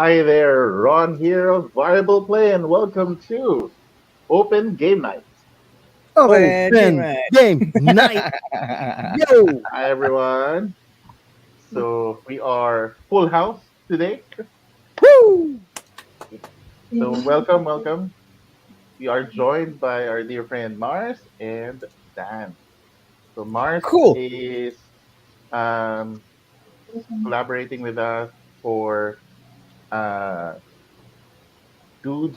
Hi there, Ron here of Viable Play, and welcome to Open Game Nights. Open game Open night. game night. Yo. Hi everyone. So we are full house today. Woo. So welcome. We are joined by our dear friend Mars and Dan. So Mars Cool. is um, collaborating with us for uh, Dudes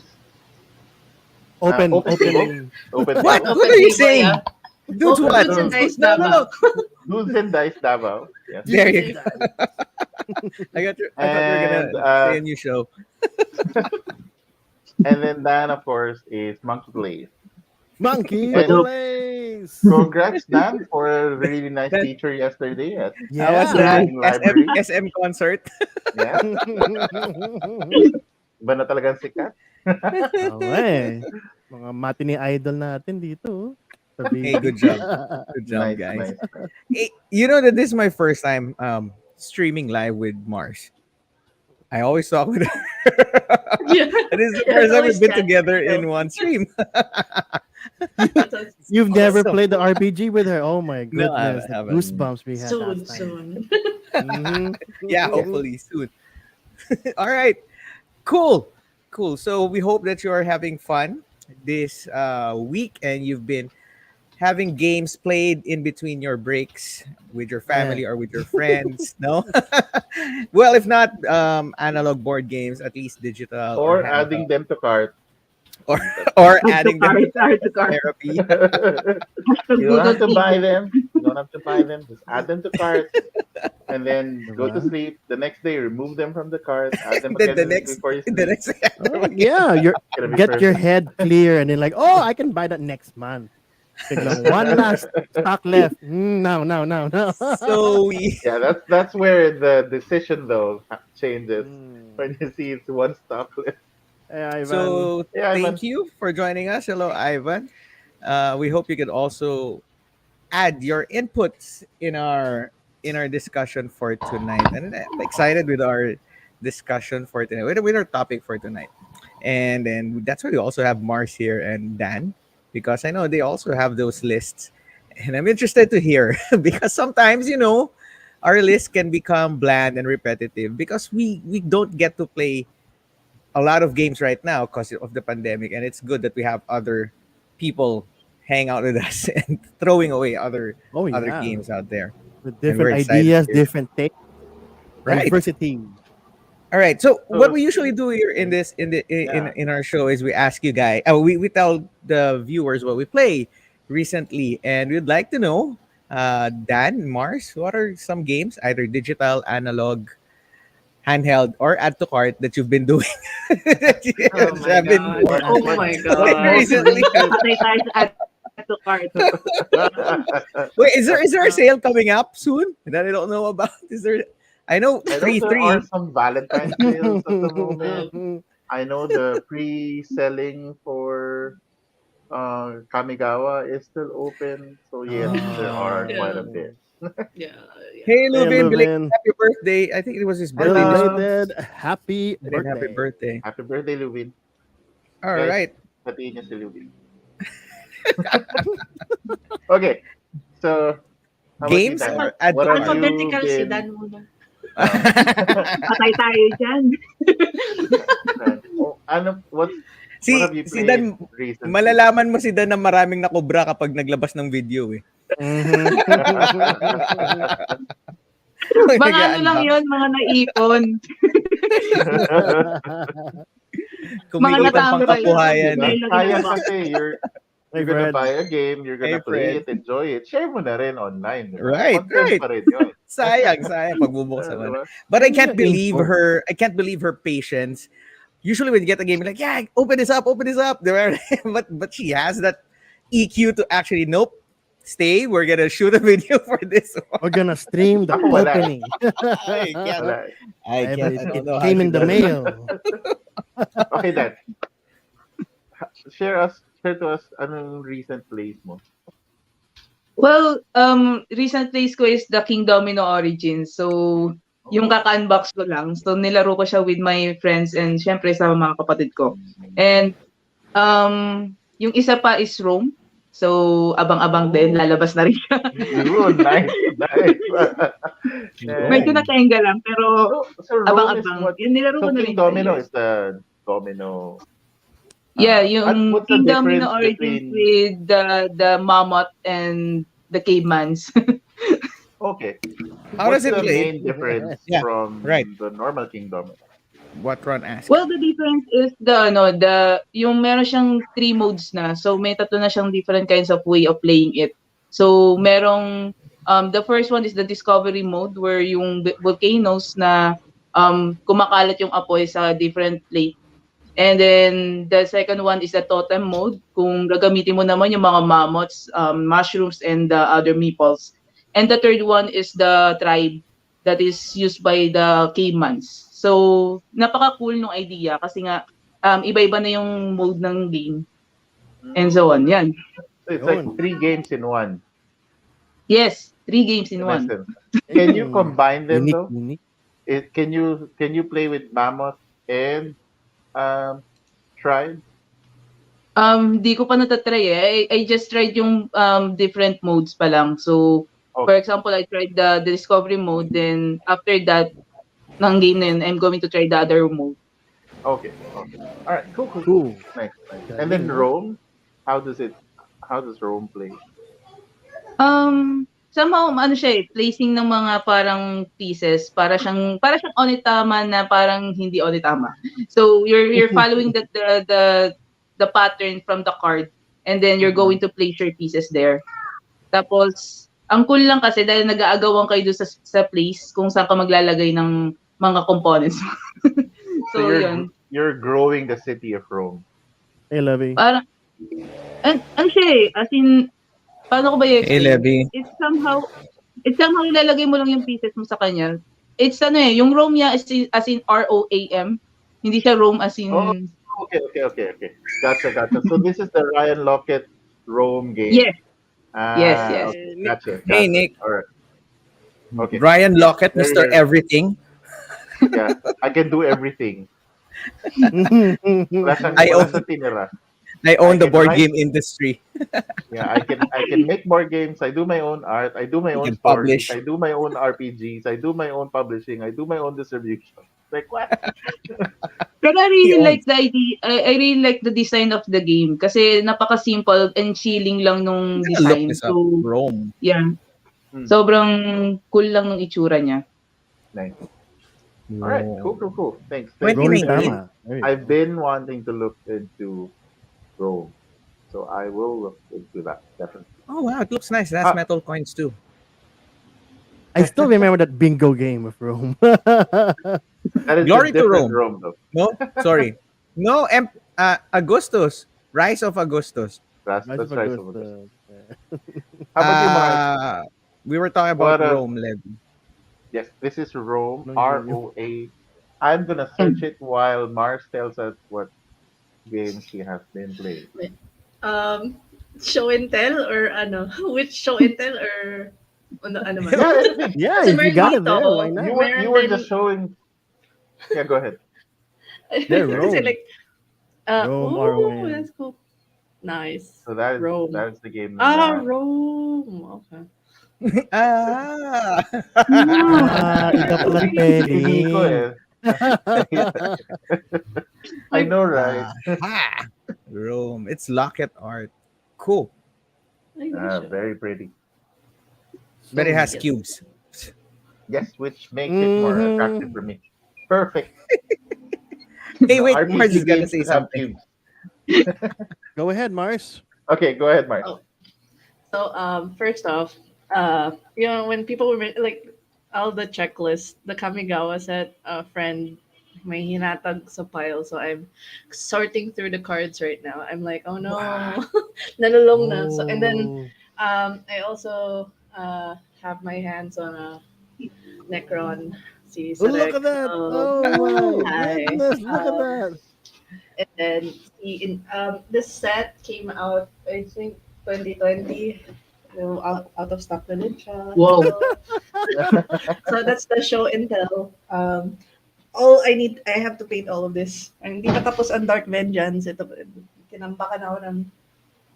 Open Open Table. open. Open What? Table. What Open are you table, saying? yeah. Dudes, Open what? dudes and Dudes, dice No, no, Davao. no. Dudes and Dice Davao. Yes. There Dudes you and go. dice. I thought you were And gonna say a new show. and then Dan, of course, is Monkey Place. Monkey What And up? place. congrats, Dan, for a really nice That feature yesterday at I was Yeah. Yeah. that Gaming Library. SM concert. Yeah, iba na talagang sikat. Oo nga eh. Mga matinee idol natin dito. Sa Hey, video. good job. Good job, Nice, guys. nice, nice. Hey, you know that this is my first time streaming live with Mars. I always talk with her. Yeah. It is the That's first time always we've been chat. together So, in one stream. that's always You've never Awesome. played the RPG with her. Oh my No, I goodness. The haven't. goosebumps we had soon, last time. soon. Mm-hmm. Yeah, hopefully soon. All right. Cool. Cool. So we hope that you are having fun this week and you've been having games played in between your breaks with your Yeah. family or with your friends. No? Well, if not analog board games, at least digital or Or adding handheld them to cart. or, That's or Add to adding them to cart, add to cart. therapy. Hashtag You don't have Google to buy Keep. them. You don't have to buy them. Just add them to cart and then go to Diba? sleep. The next day, remove them from the cart. Add them then again before you the sleep. next Oh, yeah, you're It's gonna be get your perfect. head clear and then like, oh, I can buy that next month. Biglang one last stock left. No. so we Yeah, that's where the decision though changes Mm. when you see it's one stock left. Hey, Ivan. so Yeah, thank Ivan. you for joining us. Hello, Ivan. We hope you could also add your inputs in our discussion for tonight. And I'm excited with our discussion for tonight, with our topic for tonight. And then that's why we also have Mars here and Dan, because I know they also have those lists. And I'm interested to hear because sometimes, our list can become bland and repetitive because we don't get to play a lot of games right now because of the pandemic, and it's good that we have other people hang out with us and throwing away Oh other yeah, games out there, with and we're different excited ideas, to hear. different takes, Right. diversity. All right. So what So we usually do here in this yeah, in our show is we ask you guys, we tell the viewers what we play recently, and we'd like to know, Dan, Mars, what are some games, either digital, analog, handheld, or add to cart that you've been doing that you Oh my have been God. Or doing add Oh to my cart. what's God. most recently? recent? Patay tayo sa add to cart. Wait, is there a sale coming up soon that I don't know about? Is there? I know I know three there are three. some Valentine sales at the moment. I know the pre-selling for Kamigawa is still open. So yes, there are quite a Yeah. bit. Oh, Yeah. Yeah. Hey, hey, Lubin, belated Lubin. happy birthday! I think it was his birthday this week. Hello. Belated happy Belated happy birthday. birthday! Happy birthday, Lubin. All Guys, right. hatiin niyo si Lubin. Okay, so how about you, Games Dan? or add What to have cart? you Alphabetical si been? Dan muna. Uh, Patay tayo dyan. what si have you si played Dan, recently? malalaman mo si Dan na maraming nakobra kapag naglabas ng video eh. Mhm. Pag Mga ano lang nag-unbox, yun, mga naipon. Mga kumikitang natambay. pangkabuhayan Diba? eh. Ngayon lang Sayang ginagawa. kasi Hey, you're gonna Fred. buy a game, you're Hey, gonna play Fred. it, enjoy it, share mo na rin online, di ba? Right, Content right. pa rin yun. Sayang pagbubuksan mo Di na. ba? But Ano yung info? I can't believe her patience. Usually when you get a game, you're like, yeah, open this up. But she has that EQ to actually, nope, stay. We're gonna shoot a video for this one. We're gonna stream the Ako wala eh. opening. Wala eh. I can't. I It don't know how came she in the does it. mail. Okay, then. Share to us anong recent plays mo. Well, recent plays ko is the King Domino Origins. So, yung kaka-unbox ko lang. So, nilaro ko siya with my friends and syempre sa mga kapatid ko. And yung isa pa is Rome. So, abang-abang din, lalabas na rin siya. Yun, nice, nice. Medyo Nice. Rome. natenga lang, pero So Rome is abang-abang. what? Yun, nilaro ko So na King rin siya, Domino yes. is the domino. Yeah, What's yung the King Domino difference origins between? with the mammoth and the cavemans. Okay, How does what's it the play? main difference Yeah, right. from the normal King Domino? What Ron asked. Well, the difference is yung meron siyang three modes na. So may tatlo na siyang different kinds of way of playing it. So merong the first one is the discovery mode where yung volcanoes na kumakalat yung apoy sa different lake. And then the second one is the totem mode kung gagamitin mo naman yung mga mammoths, mushrooms and the other meeples. And the third one is the tribe that is used by the caimans. So, napaka-cool nung idea kasi nga iba-iba na yung mode ng game and so on. Yan. So it's like Yun. 3 games in one, Yes, 3 games in in one. essence. Can you Mm. combine them Unique, though? unique. Can you play with Mammoth and um, Tribe? Di ko pa natatry eh. I just tried yung different modes pa lang. So, for Okay, example, I tried the discovery mode, then after that, ng game na yun, I'm going to try the other mode. okay, okay. All right, cool, cool, cool. Cool. Nice, nice. And Galing, then no? Rome, how does it? How does Rome play? Somehow ano siya eh, placing ng mga parang pieces para siyang onitama na parang hindi onitama. So you're following the pattern from the card and then you're Mhm. going to place your pieces there. Tapos ang cool lang kasi dahil nag-aagawan kayo doon sa place kung saan ka maglalagay ng mga components. So So yun. you're growing the city of Rome. Hey, Lovey. Parang ano siya eh, as in paano ko ba Hey, i-explain? Levy. It's somehow ilalagay mo lang yung pieces mo sa kanya. It's yung Rome niya is as in ROAM. Hindi siya Rome as Oh, in okay, okay, okay, okay. Gotcha, gotcha. So this is the Ryan Lockett Rome game. yes, yes, yes. Okay, gotcha, Hey, gotcha. Nick. All right, okay. Ryan Lockett, Very, Mr. very. Everything. Yeah, I can do everything. Wala siyang, I wala own, siyang tinira. I I own the can board write. game industry. Yeah, I can make more games. I do my own art. I do my You own can stories. publish. I do my own RPGs. I do my own publishing. I do my own distribution. Like what? Pero I He really like owns. the idea. I really like the design of the game kasi napaka-simple and chilling lang nung I'm gonna look design. this up. So, Rome. yeah. Hmm, Sobrang cool lang nung itsura niya. nice. All right, cool, cool, Rome. cool. Thanks, thanks. Growing 2019. Tama. There you I've go. been wanting to look into Rome, so I will look into that definitely. Oh wow, it looks nice. It has Ah, metal coins too. I still remember that bingo game of Rome. that is a Glory to different Rome. Rome though. No, sorry. No, Augustus. Rise of Augustus. Rise That's of right. Over this. Augusta. How about you, Mars? We were talking about What? Rome, Levy. Yes, this is Rome. No, you. ROA. I'm gonna search it while Mars tells us what games he has been playing. Um, show and tell or ano? Which show and tell or ano man? Yeah, anything. Yeah, Kasi if you meron got it dito, there, why You not? were you meron were din, just showing. Yeah, go ahead. There, kasi Rome. like, Rome, oh, ROM. that's cool. Nice. So that is Rome. that is the game na Rome. Okay. Ah. Ikaw pala hindi ko spelling. eh. I know, right? Aha. Rome. It's locket art. Cool. Ay, hindi siya. Very pretty. But it has Yes. cubes. Yes, which makes it more attractive for me. Perfect. Hey, wait, RPG Mars is gonna games say should have something. cubes. Go ahead, Mars. Okay, go ahead, Mars. Oh. So, first off, when people were like all the checklist, the Kamigawa set, friend, may hinatag sa pile. So I'm sorting through the cards right now. I'm like, oh no, Wow. nalulong na. So and then Oh. I also have my hands on a Necron. See, Oh, look at that. Oh my Hi. goodness. Look at that. And then this set came out, I think, 2020. out of stock na din siya. Wow. So that's the show and tell. All I have to paint all of this. Ang hindi pa tapos ang Dark Vengeance. Ito, tinambakan ako ng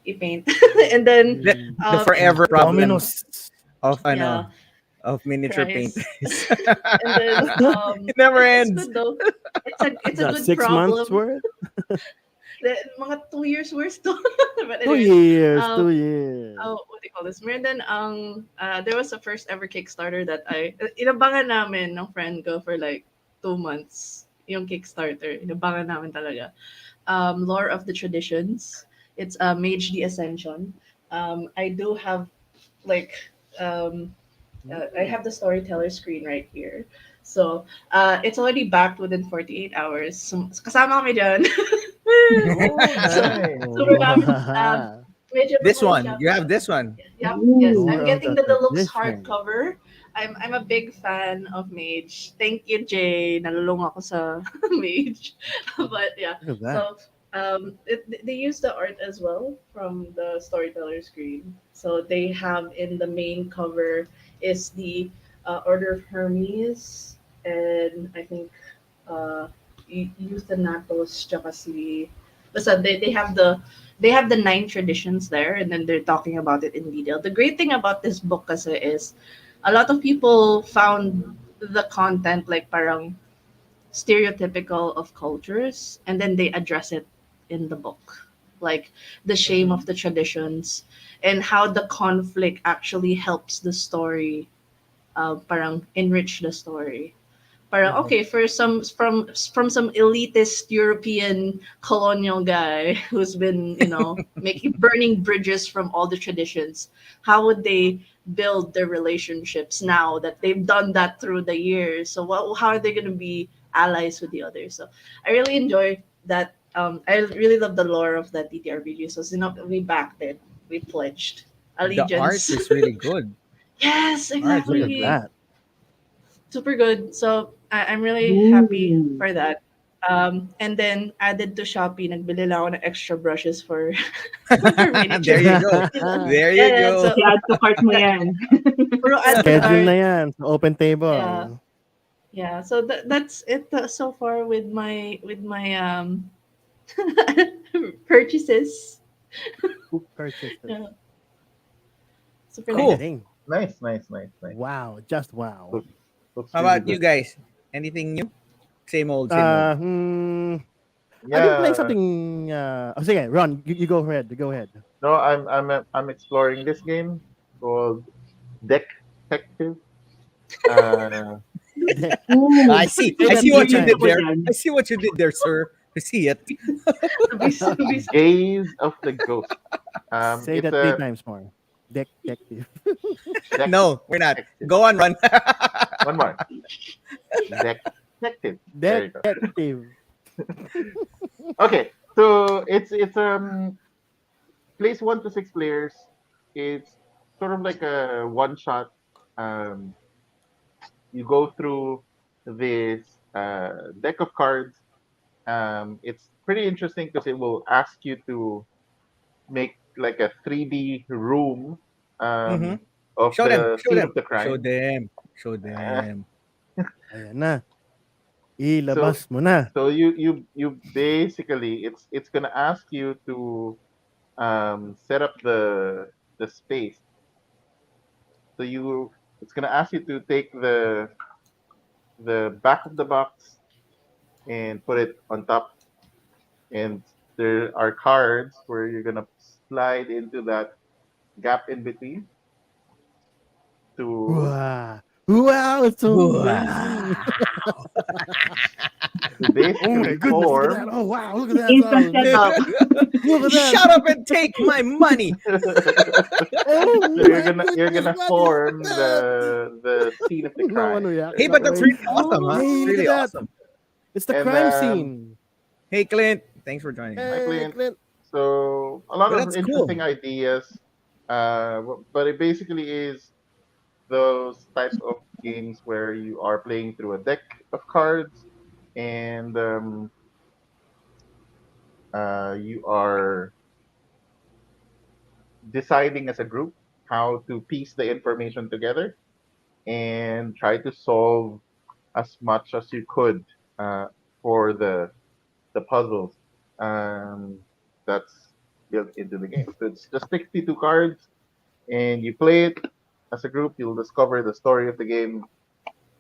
i-paint. And then, The, Mm. the forever problem Dominos. of yeah, of miniature Christ. painters. And then, It never it's ends. good though. It's a That good 6 months problem. worth? Mga 2 years worth to. But Two anyways, years, um, 2 years. what do you call this? Meron din there was a first ever Kickstarter that inabangan namin ng friend ko for like 2 months. Yung Kickstarter, inabangan namin talaga. Lore of the Traditions. It's Mage the Ascension. I do have like I have the storyteller screen right here. So, it's already backed within 48 hours. So, kasama kami dyan. Oh, So, nice. super dami. Wow. Medyo This one, pasensya you pa. have this one. Yep, yes. Ooh. I'm Lore of getting the the deluxe Tradition. hardcover. I'm a big fan of Mage. Thank you, Jay. Nalulung ako sa Mage. But yeah, Look at that. so they use the art as well from the storyteller screen. So they have in the main cover is the Order of Hermes, and I think uh, Euthanatos, tsaka si basta they have the 9 traditions there, and then they're talking about it in detail. The great thing about this book kasi is a lot of people found the content like parang stereotypical of cultures, and then they address it in the book, like the shame of the traditions and how the conflict actually helps the story, parang enrich the story. Parang Mhm. okay for from some elitist European colonial guy who's been making burning bridges from all the traditions. How would they build their relationships now that they've done that through the years? So how are they going to be allies with the others? So I really enjoy that. I really love the lore of that TTRPG. So we backed it. We pledged The art allegiance. is really good. Yes, Art's Look really at good. exactly. that. Super good. So I'm really happy Ooh. for that. And then added to Shopee, nagbili lang ako ng extra brushes for for There miniature. you go. There you Yeah, go. so I-add to cart mo yan. puro add to Schedule na cart. yan sa open Yeah, table. yeah. So that's it so far with my purchases. Purchases. Yeah, super nice. Cool. Galing. Nice, nice, nice, nice. Wow. Just wow. Looks, looks How really about you good. guys? Anything new? Same old, same old. Hmm. I've been playing Yeah. something. Sige, Ron, you go ahead. You go ahead. No, I'm exploring this game called Deck Detective. Uh, Ooh. I see. Say I that see three what you Curious did times. ako there. dyan. I see what you did there, sir. I see it. Gaze of the Ghost. Say It's that three a times more. Detective. deck No, we're not. detective. Go on, run. One more. Deck detective. There you go. Detective. Okay, so it's plays 1 to 6 players. It's sort of like a one shot. Um, you go through this deck of cards. It's pretty interesting because it will ask you to make like a 3D room Mm-hmm. of Show them. the Show scene them. of the Show crime. them. Show Uh, them. Ayan na. so Ilabas mo na. so you basically it's gonna ask you to set up the space. So it's gonna ask you to take the back of the box and put it on top, and there are cards where you're gonna slide into that gap in between to Wow. Wow, it's so amazing. Wow. to Oh my basically goodness, look at that. form Oh wow, look at that. Instant Oh, setup. look at that. Shut up and take my money. Oh so my you're goodness, gonna what is form that? the scene of the No one crime. Hey, reaction. but Right? that's Okay. really awesome, huh? Hey, It's look at really that. awesome. It's the And crime scene. Hey, Clint. Thanks for joining us. hi Hey, Clint. Clint. So a lot But of that's cool. interesting ideas, but it basically is those type of games where you are playing through a deck of cards, and you are deciding as a group. how to piece the information together and try to solve as much as you could uh, for the puzzles that's built into the game. So it's just 62 cards, and you play it as a group. You'll discover the story of the game,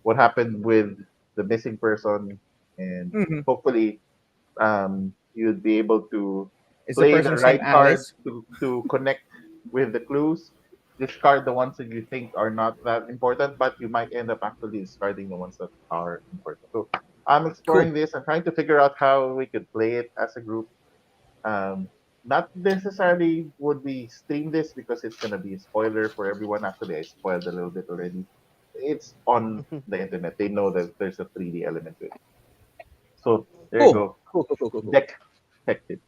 what happened with the missing person, and Mhm. hopefully you'd be able to Is the play the person's name right cards Alice? to connect with the clues. Discard the ones that you think are not that important, but you might end up actually discarding the ones that are important. So I'm Cool. exploring this. I'm trying to figure out how we could play it as a group. Um, Not necessarily would we stream this because it's gonna be a spoiler for everyone. Actually, I spoiled a little bit already. It's on the internet. They know that there's a 3D element to it. So there you Cool. go. Cool. Cool. Cool. Cool. Cool. Deck detective.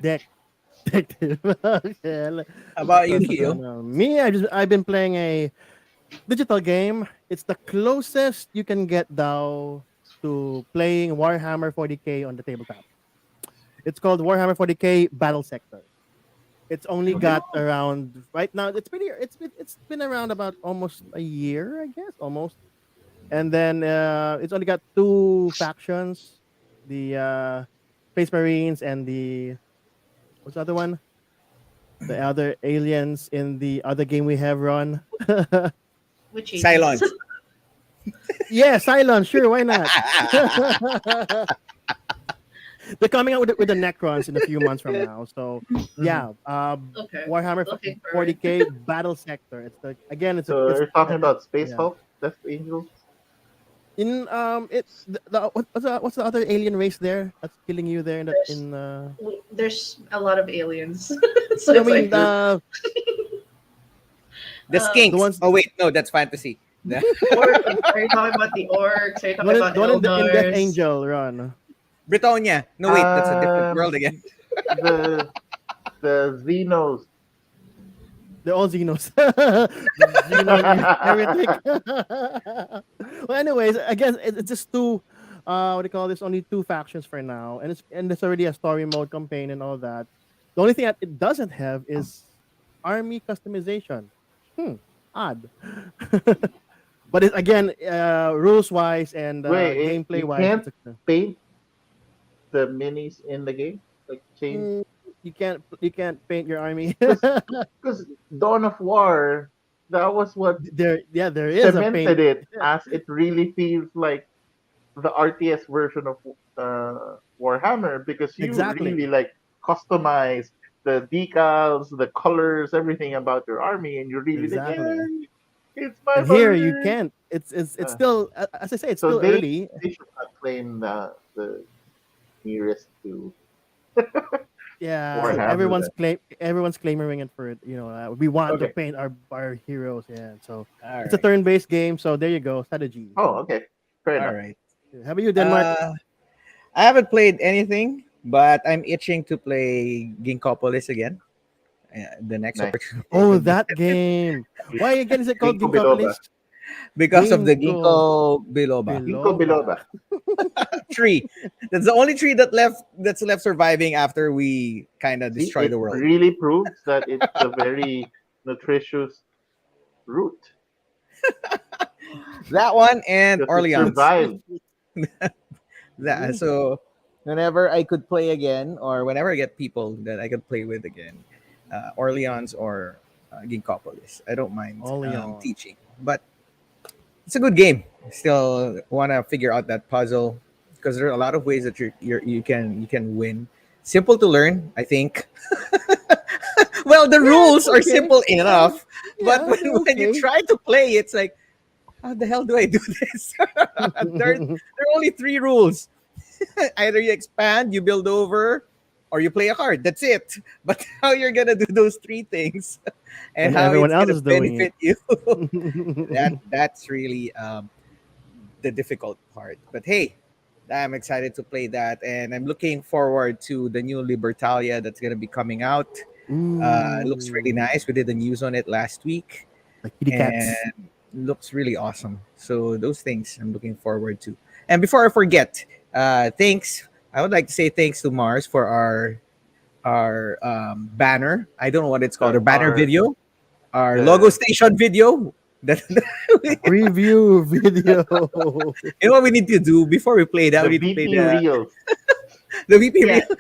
Deck detective. Okay, How about you, so Keo? now, me, I've been playing a digital game. It's the closest you can get now to playing Warhammer 40k on the tabletop. It's called Warhammer 40k Battle Sector. It's only Okay. got around right now. It's been around about almost a year, I guess, almost. And then it's only got two factions: the Space Marines and the what's the other one? The other aliens in the other game we have run. Which aliens? Cylons. Yeah, Cylon, sure, why not? They're coming out with the Necrons in a few months from now. So Mhm. yeah, Okay. Warhammer Looking forward. 40k Battle Sector. It's the again, So you're talking it's about Space yeah. Hulk, Death Angels? In it what's the other alien race there that's killing you there in the There's in there's a lot of aliens, so I it's mean like There's The the Skinks. ones Oh wait, no, that's fantasy. or are you talking about the orcs? Are you talking about the one in Death Eldars? Angel run. Britonia. No wait, that's a different world again. the the Xenos. They're all Xenos. The Xeno heretic. Well, anyways, I guess it's just two. What do you call this? Only two factions for now, and it's already a story mode campaign and all that. The only thing that it doesn't have is army customization. Odd. But it, again, rules wise and gameplay You wise, can't paint the minis in the game, like change, mm, you can't paint your army. because Dawn of War, that was what there is a paint. cemented it as it really feels like the RTS version of Warhammer, because you Exactly. really like customize the decals, the colors, everything about your army, and you're really like, Exactly. yeah, it's my And here you bird. can't. It's Uh, still as I say, it's so still they early. they should not claim the nearest to Yeah, Warhammer. Then everyone's clamoring it for it. We want to okay. paint our heroes. Yeah, so All it's a right. turn-based game. So there you go, strategy. Oh, okay, fair All enough. right. How about you, Denmark? Uh, I haven't played anything, but I'm itching to play Ginkopolis again. The next Nice. opportunity I Oh, could get that game. Why again is it called Ginkgo biloba. Ginkopolis? because of the Ginkgo Ginkgo biloba Ginkgo biloba. biloba. tree. That's the only tree that's left surviving after we kind of See, destroy it the world. really proves that it's a very nutritious root That one and because it Orleans. survived. That Mm, so whenever I could play again, or whenever I get people that I could play with again, Orleans or Ginkopolis, I don't mind Oleon. teaching. But it's a good game. Still want to figure out that puzzle because there are a lot of ways that you can win. Simple to learn, I think. Well, the Yeah, it's rules are okay. simple Uh, enough, but yeah, when you okay. try to play, it's like, how the hell do I do this? There are only three rules. Either you expand, you build over, or you play a card. That's it. But how you're gonna do those three things and And how everyone it's else gonna is doing it. benefit you, that's really the difficult part. But hey, I'm excited to play that, and I'm looking forward to the new Libertalia that's gonna be coming out. It looks really Ooh, nice. We did the news on it last week, like kitty cats. and looks really awesome. So those things I'm looking forward to. And before I forget, thanks. I would like to say thanks to Mars for our banner. I don't know what it's called. Our banner Or video, our logo the station video. That Preview video. you know what we need to do before we play that? We the need to play VP reels. the VP Yeah, reel.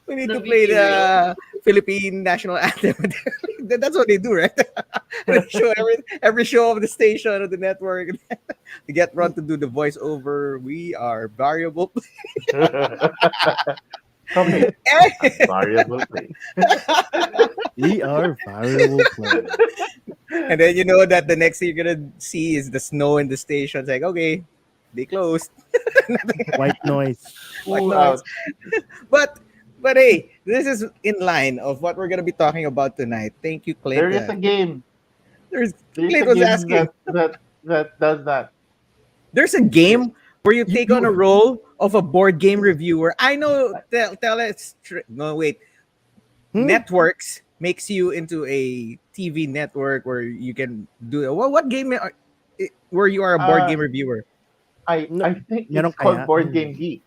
We need the to play VP reel. the Philippine national anthem. That's what they do, right? They show every show of the station of the network. We get Ron to do the voiceover. We are variable. Commit at variable place. We are variable players. And then you know that the next thing you're gonna see is the snow in the station. It's like, okay, they closed. White noise. Like Ooh, noise. ouch. But but hey, this is in line of what we're gonna be talking about tonight. Thank you, There Clint. is a game. There's There's Clint a was game asking. that does that. There's a Yes. game where you take on a You role of a board game reviewer. I know. Tell us. No, wait. Hmm? Networks makes you into a TV network where you can do it. What game where you are a board uh game reviewer? No, I think meron it's called kaya? Board Game Geek.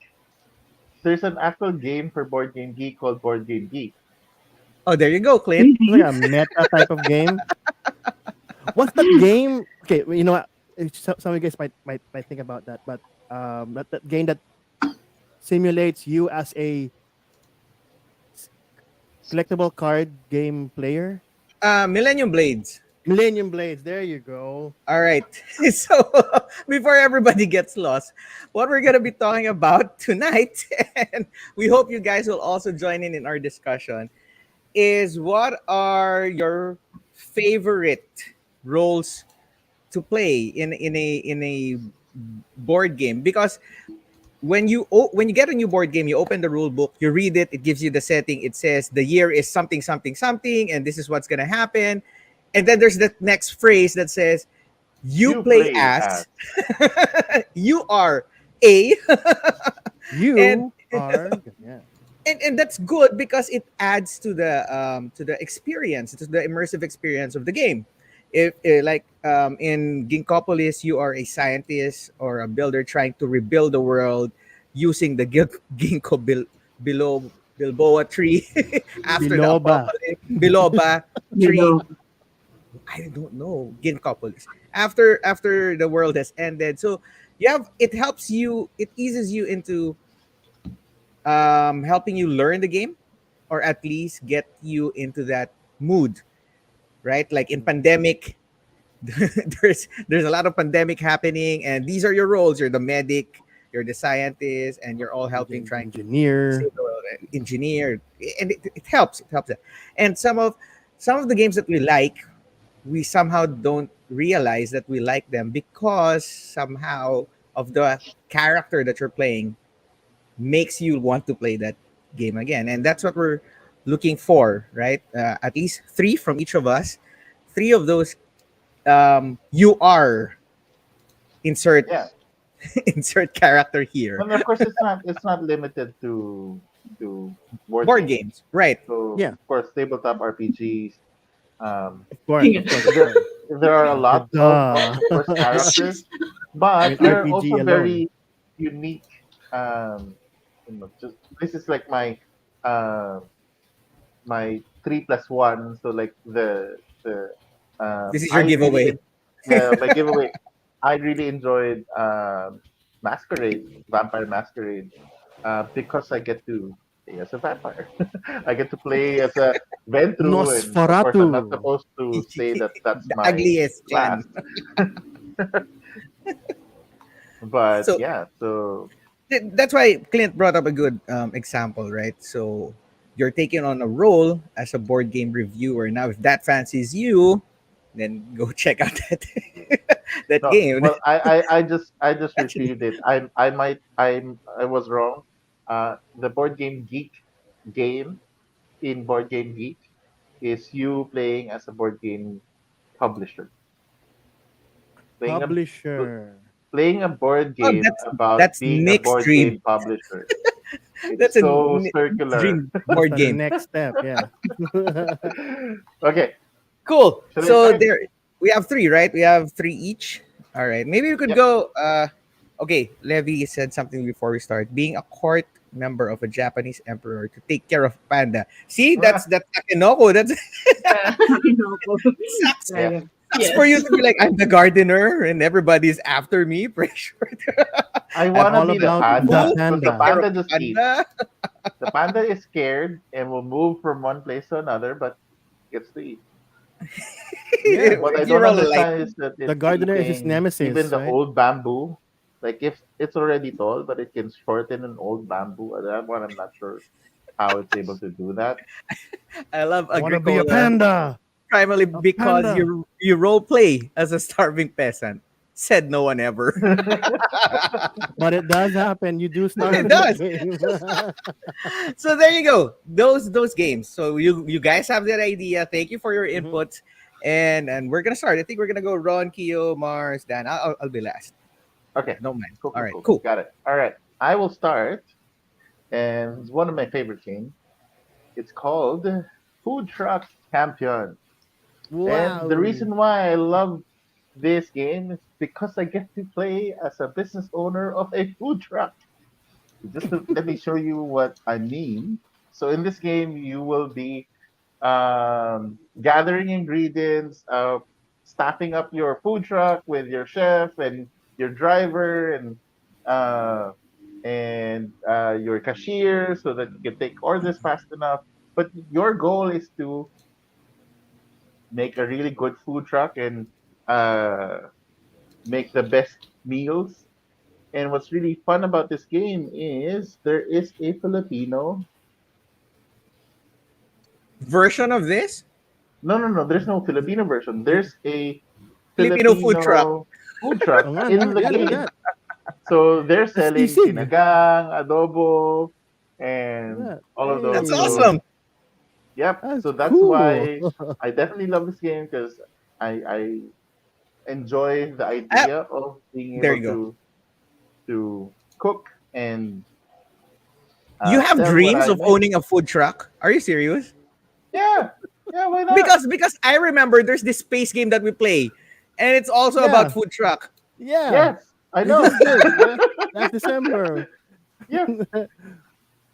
There's an actual game for Board Game Geek called Board Game Geek. Oh, there you go, Clint. It's like Really? a meta type of game. What's that game? Okay, well, you know what? Some of you guys might think about that, but that game that simulates you as a collectible card game player. Millennium Blades. Millennium Blades. There you go. All right. So before everybody gets lost, what we're gonna be talking about tonight, and we hope you guys will also join in our discussion, is what are your favorite roles to play in a board game? Because when you get a new board game, you open the rule book, you read it, it gives you the setting, it says the year is something something something, and this is what's gonna happen, and then there's the next phrase that says you You play play as as you are a and You are yeah. and that's good because it adds to the experience, to the immersive experience of the game. If like in Ginkgopolis, you are a scientist or a builder trying to rebuild the world using the below bilboa tree after the Biloba. apocalypse, biloba tree. Below. I don't know, Ginkgopolis. After the world has ended, so you have it helps you, it eases you into helping you learn the game, or at least get you into that mood, right? Like in pandemic, there's a lot of pandemic happening, and these are your roles. You're the medic, you're the scientist, and you're all helping trying to Engineer. save the world, engineer, and it helps. It helps. And some of the games that we like, we somehow don't realize that we like them because somehow of the character that you're playing makes you want to play that game again. And that's what we're looking for, right? At least three from each of us. Three of those you are insert yeah. insert character here. Well, of course, it's not limited to board Board games. games, right? So Yeah. of course, tabletop RPGs. Um, Of course, of course, of there course. there are a lot Duh. of course characters, I but mean, there are RPG also alone. very unique. Um, just this is like uh, my 3+1. So like the This is your I really giveaway. my giveaway. I really enjoyed Masquerade, Vampire Masquerade, because I get to play as a vampire. I get to play as a Ventru, and of course, I'm not Nosferatu. supposed to say that that's The my ugliest class. clan. But So yeah, so that's why Clint brought up a good example, right? So you're taking on a role as a board game reviewer. Now, if that fancies you, then go check out that that no, game. well, I just Actually, retrieved it. I was wrong. The board game geek game in Board Game Geek is you playing as a board game publisher, playing a Publisher. playing a board oh, game about that's being a Nick's board dream. game publisher. That's It's a so circular. dream That's board the game. next step. Yeah. Okay, Cool. shall I So start? there we have three, right? We have three each. All right. Maybe we could Yep. go okay, Levi said something before we start. Being a court member of a Japanese emperor to take care of panda. See, Ah, that's Takenoko. That's Yeah. Kinoko. sucks. yeah. Yeah. Sucks for you Yes. to be like, I'm the gardener and everybody's after me. Pretty sure I I'm want to All be the about the panda who because the take panda. care of panda just eats. panda. The panda is scared and will move from one place to another, but gets to eat. Yeah. What I don't You're all like, understand is that The it's gardener is his eating even nemesis, the right? old bamboo. Like if it's already tall, but it can shorten an old bamboo. That one I'm not sure how it's able to do that. I love I want to be a Agricola panda. primarily A because panda. you role play as a starving peasant. Said no one ever. But it does happen. You do But it starve in the does. game. So there you go. Those games. So you guys have that idea. Thank you for your Mhm. input. And we're gonna start. I think we're gonna go Ron, Keo, Mars, Dan. I'll be last. Okay, Don't mind. cool, All cool, right, cool. cool. Got it. All right, I will start, and it's one of my favorite games. It's called Food Truck Champion, and the Wow. reason why I love this game is because I get to play as a business owner of a food truck. Let me show you what I mean. So in this game, you will be gathering ingredients, staffing up your food truck with your chef and your driver uh, and your cashier, so that you can take orders fast enough. But your goal is to make a really good food truck and uh, make the best meals. And what's really fun about this game is there is a Filipino. Version of this No, no, no. There's no Filipino version. Mm. There's a Filipino food truck. Filipino food truck Oh, nga, no? in the Yeah, look at game. that. So they're That's selling sisig. sinagang, adobo, Look and at that. all of those. That's Hey, So awesome. yep. that's So that's cool. why I definitely love this game because I enjoy the Ah, idea of being there able you go. to cook and You have sell what dreams I of make. owning a food truck. Are you serious? Yeah, yeah. Why not? Because I remember there's this space game that we play, and it's also about Yeah, food truck. yeah. Yes, I We know. just did last December. Yeah.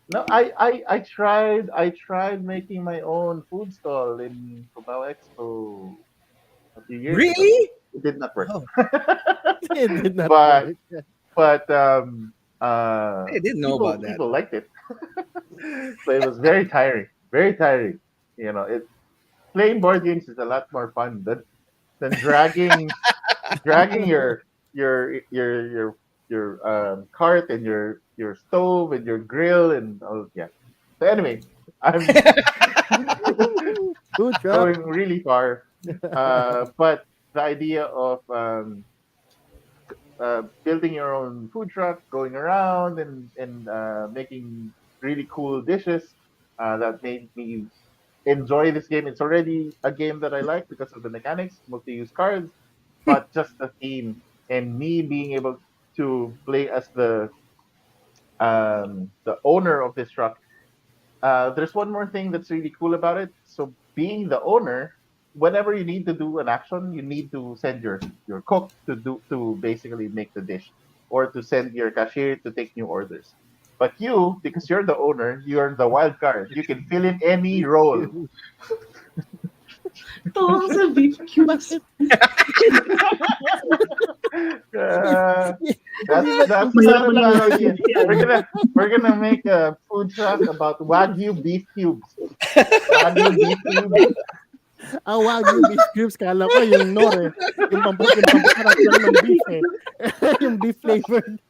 No, I tried making my own food stall in Cubao Expo a few years ago. Really? It did not work. Oh, It did not but work. but I didn't know people about that. people liked it. So it was very tiring. Very tiring. You know, it playing board games is a lot more fun than dragging your cart and your stove and your grill and all yeah. So anyway, I'm Food truck. going really far. But the idea of building your own food truck, going around and making really cool dishes that made me enjoy this game. It's already a game that I like because of the mechanics, multi-use cards, but just the theme and me being able to play as the owner of this truck. There's one more thing that's really cool about it. So being the owner, whenever you need to do an action, you need to send your cook to basically make the dish, or to send your cashier to take new orders. But you, because you're the owner, you're the wild card. You can fill in any role. Tawang sa beef cubes. Bakit? Uh, Hindi ba, that's not a Mayroon lang bad mga idea. cubes yan. We're gonna make a food truck about Wagyu beef cubes. Wagyu beef cubes. Wagyu beef cubes, kala ko yung nor eh. Yung pampasarap lang ng beef eh. Yung beef flavored.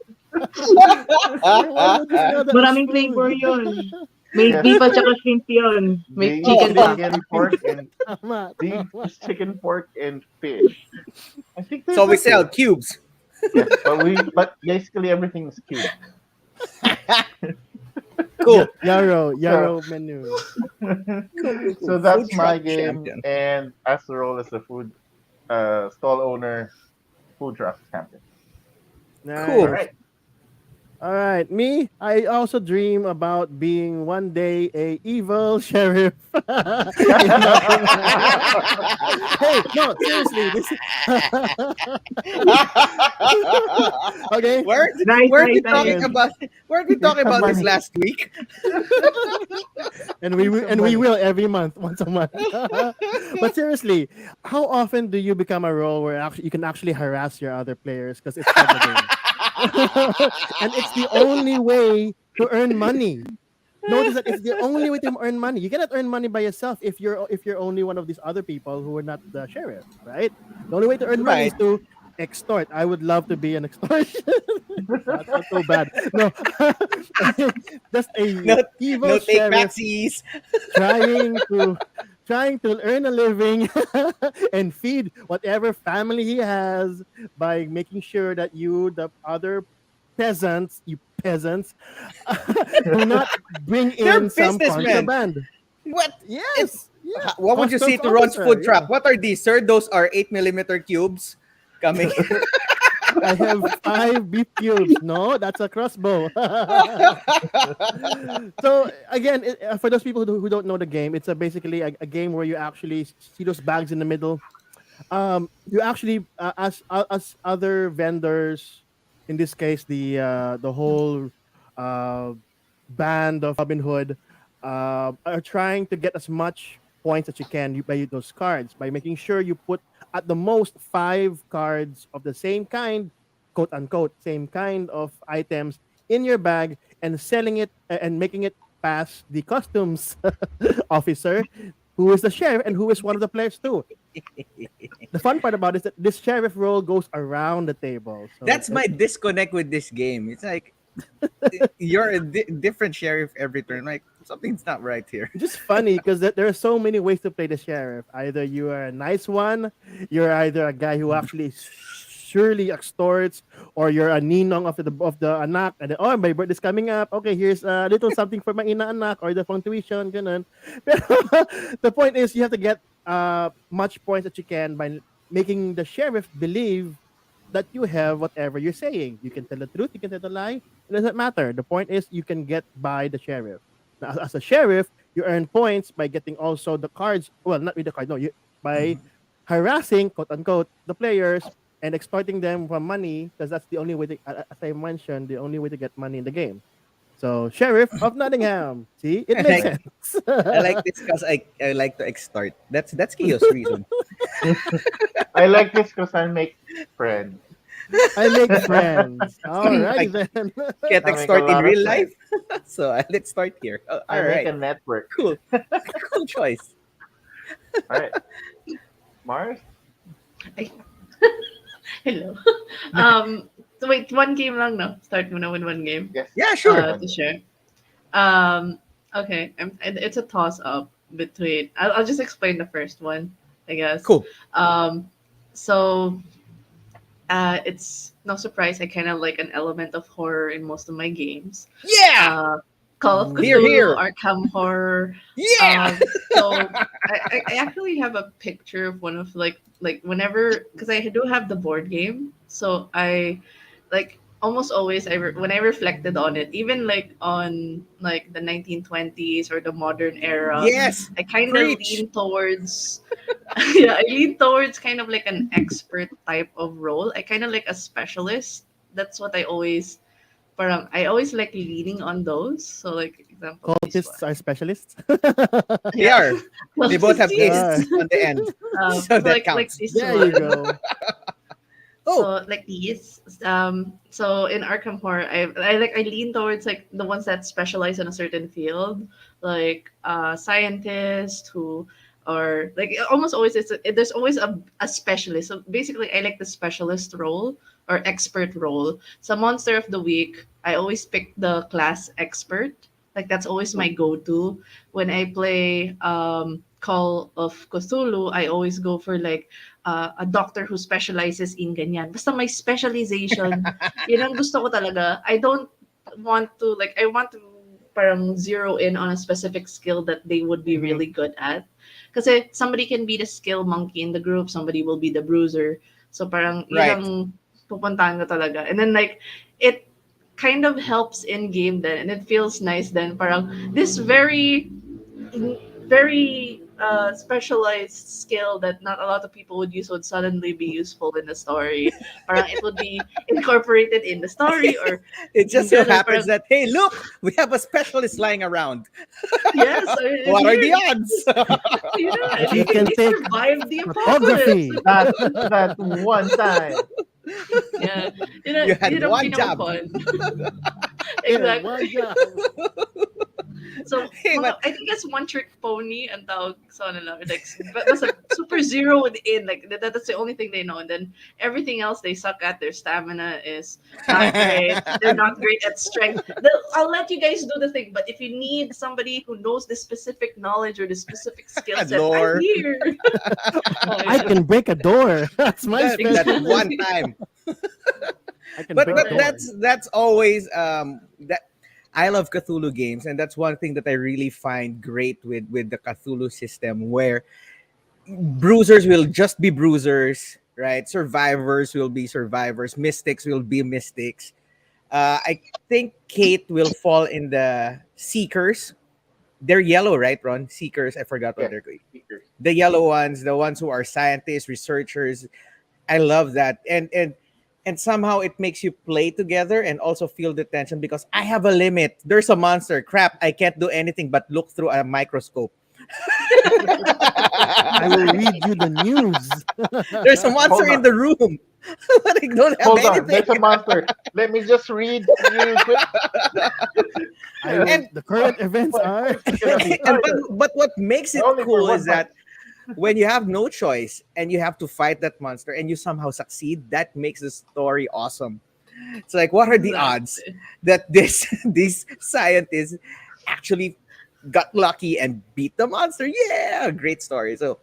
Why would you sell that as Maraming food? flavor yun. May Yes, beef at saka shrimp yun. May beef, chicken pa. chicken, pork, and Tama, beef, tama. chicken, pork, and fish. I think there's So we a sell fish. cubes. Yes, but basically everything is cubed. Cool. So Yarrow menu. so Food that's truck my game, champion. and as the role as a food stall owner, food truck champion. All Cool. Nice. right. All right, me. I also dream about being one day a evil sheriff in Nottingham. Hey, no, seriously, this. Okay, weren't Nice, weren't nice, we nice. talking again, about weren't we Here's talking some about this money. last week? and Here's some we money. will every month, once a month. But seriously, how often do you become a role where actually you can actually harass your other players because it's part of the game, and it's the only way to earn money. Notice that it's the only way to earn money. You cannot earn money by yourself if you're only one of these other people who are not the sheriff, right? The only way to earn money Right. is to extort. I would love to be an extortion. Not so bad. No, just a No, evil no take sheriff backsies. trying to earn a living and feed whatever family he has by making sure that you, the other peasants, you peasants, do not bring They're in some businessmen. contraband. What? It, Yes, yeah, what would you say customs to Ron's officer. food truck? Yeah, What are these, sir? Those are 8 millimeter cubes coming. I have 5 beef cubes. No, that's a crossbow. So again, for those people who don't know the game, it's basically a game where you actually see those bags in the middle. You actually as other vendors, in this case the whole uh band of Robin Hood, are trying to get as much points as you can by those cards, by making sure you put at the most 5 cards of the same kind, quote unquote, same kind of items in your bag, and selling it and making it past the customs officer, who is the sheriff and who is one of the players too. The fun part about it is that this sheriff role goes around the table. So That's my disconnect with this game. It's like you're a different sheriff every turn. Like something's not right here. it's just funny because there are so many ways to play the sheriff. Either you are a nice one, you're either a guy who actually surely extorts, or you're a ninong of the anak. And then, oh, my birthday's coming up. Okay, here's a little something for my ina-anak or the pang tuition, ganun. Pero the point is, you have to get much points that you can by making the sheriff believe that you have whatever you're saying. You can tell the truth, you can tell the lie. It doesn't matter. The point is you can get by the sheriff. Now, as a sheriff, you earn points by getting also the cards. Well, not with the card. No, you by harassing, quote unquote, the players and exploiting them for money, because that's the only way to, as I mentioned, the only way to get money in the game. So, Sheriff of Nottingham. See, it I makes like sense. I like this because I like to extort. That's Kio's reason. I like this because I make friends. I make friends. All I righty then. can't I make a extort in lot of real life, friends. so let's start here. Oh, I all make right, a network. cool, cool choice. All right, Mars. Ay, hello. So wait, one game lang, no? Start muna with one game. Yes. Yeah, sure. One. To share. Okay. It's a toss up between. I'll just explain the first one, I guess. Cool. Um, so it's no surprise. I kind of like an element of horror in most of my games. Yeah, Uh, Call of here, Cthulhu, here. Arkham Horror. Yeah. So I actually have a picture of one of like whenever, because I do have the board game, so I like almost always when I reflected on it, even like on like the 1920s or the modern era, Yes. I kind of Preach. lean towards yeah, I lean towards kind of like an expert type of role. I kind of like a specialist. That's what I always parang I always like leaning on those. So like example this one. Cultists are specialists. They Yeah. are. They both have Yeah. ists on the end, so So that like counts. this There you one. go. Oh, So like these, so in Arkham Horror, I lean towards like the ones that specialize in a certain field, like scientists who, or like almost always there's always a specialist. So basically, I like the specialist role or expert role. So monster of the week, I always pick the class expert. Like that's always my go-to when I play Call of Cthulhu. I always go for like a doctor who specializes in ganyan. Basta may specialization. Yun ang gusto ko talaga. I don't want to, like, I want to parang zero in on a specific skill that they would be mhm. really good at. Kasi somebody can be the skill monkey in the group, somebody will be the bruiser. So parang yun Right. ang pupuntahan ko talaga. And then like, it kind of helps in game then, and it feels nice then. Parang this very specialized skill that not a lot of people would use would suddenly be useful in the story. Parang it would be incorporated in the story, or It just so ganun, happens parang, that, hey, look, we have a specialist lying around. yes, and What are here, the odds? yeah, He can he take survived the apocalypse. photography. That one time. Yeah, You had yun ang one job. pinaka-fun. Yeah, Exactly. one job. So, Hey, but I think it's one trick pony and tawag sa kanila. Like, that's a super zero within. Like, that's the only thing they know. And then everything else they suck at. Their stamina is not great. They're not great at strength. I'll let you guys do the thing. But if you need somebody who knows the specific knowledge or the specific skill set, I'm lore. here. Oh, I yeah. can break a door. That's my That specialty. one time. I can But break a door. that's always that I love Cthulhu games, and that's one thing that I really find great with the Cthulhu system, where bruisers will just be bruisers, right? Survivors will be survivors, mystics will be mystics. I think Kate will fall in the seekers. They're yellow, right, Ron? Seekers. I forgot what Yes, they're. speakers. The yellow ones, the ones who are scientists, researchers. I love that, and somehow it makes you play together and also feel the tension because I have a limit. There's a monster. Crap! I can't do anything but look through a microscope. I will read you the news. There's a monster Hold in on. the room, but I don't have Hold on. anything. There's a monster. Let me just read real quick. I will, And- the current events are. It's gonna be And harder. but what makes it Only for cool one is that when you have no choice and you have to fight that monster and you somehow succeed, that makes the story awesome. It's like, what are the odds Exactly. that this these scientists actually got lucky and beat the monster? Yeah, great story. So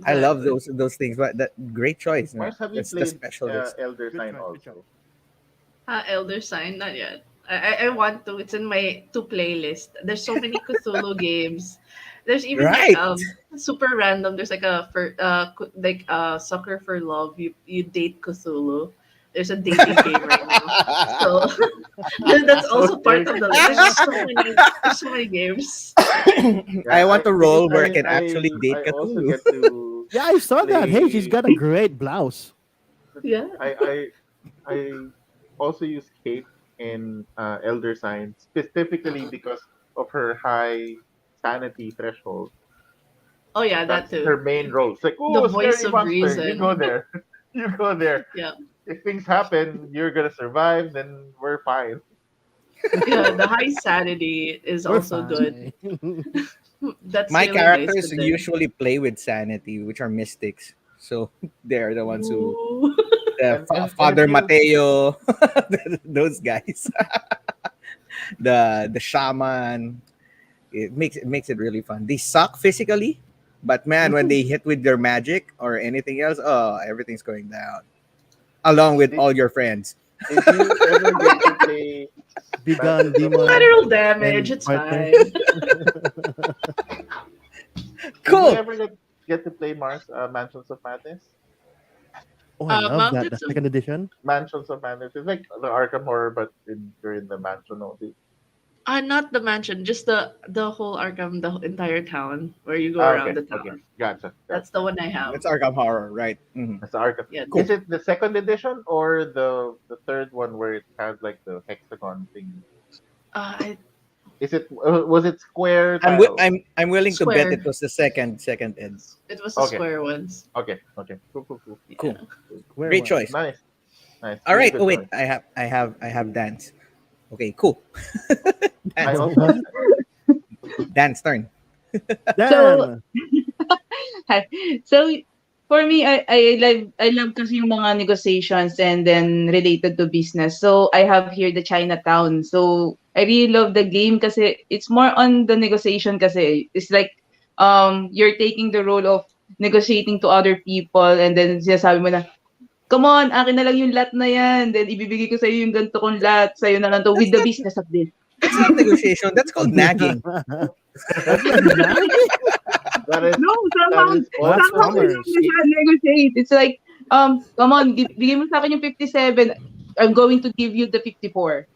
I love Exactly. those things. But that great choice. No? Mars, have you That's the played specialist. Elder Good Sign try, good also? Elder Sign, not yet. I want to. It's in my to playlist. There's so many Cthulhu games. There's even like Right. super random. There's like Soccer for Love. You date Cthulhu. There's a dating game right now. So that's also part of the list. There's so many games. I want a Because role where I can actually date I also Cthulhu. get to Yeah, I saw that. Hey, she's got a great blouse. Yeah. I also use Kate in Elder Sign specifically because of her high sanity threshold. Oh yeah, that That's her too. main role. It's like, The oh, voice scary of monster. You go reason. there. You go there. Yeah. If things happen, you're gonna survive. Then we're fine. Yeah, So the high sanity is We're also good. fine. That's My really nice characters to them. usually play with sanity, which are mystics. So they're the ones who Ooh. and Father if you Mateo, those guys, the shaman. It makes it really fun. They suck physically, but man, when they hit with their magic or anything else, oh, everything's going down. Along with did, all your friends. did you ever get to play Begun Mansions of demon Collateral Madness? damage, and it's partner. fine. Did you Cool. ever get to play Mars Mansions of Madness? Oh, I love that. The Mountains of second edition. Mansions of Madness is like the Arkham Horror, but you're in the mansion only. not the mansion, just the whole Arkham, the entire town where you go Ah, around okay, the okay, town. gotcha, That's gotcha. the one I have. That's Arkham Horror, right? Mhm. That's the Arkham. Yeah. Is it the second edition or the third one where it has like the hexagon thing? I Is it was it square I'm wi- tiles? I'm willing to bet Square. it was the second ed. It was the Okay, square ones. okay, okay. Cool, cool, cool. Cool. Yeah. Where Great was choice. Nice, nice. All Really right. good Oh wait, choice. I have dance. Okay, cool. I Dance. also Dance turn. So, Dan? so for me, I love kasi yung mga negotiations and then related to business. So I have here the Chinatown. So I really love the game kasi it's more on the negotiation kasi it's like you're taking the role of negotiating to other people and then sinasabi mo na, come on, akin na lang yung lot na yan. Then ibibigay ko sa'yo yung ganito kong lot. Sa'yo na lang to with That's the not business of this. that's not negotiation. That's called nagging. That's not nagging. that is No, that is Well, that's somehow also you commerce. don't negotiate. It's like, come on, bigay mo sa akin yung 57. I'm going to give you the 54.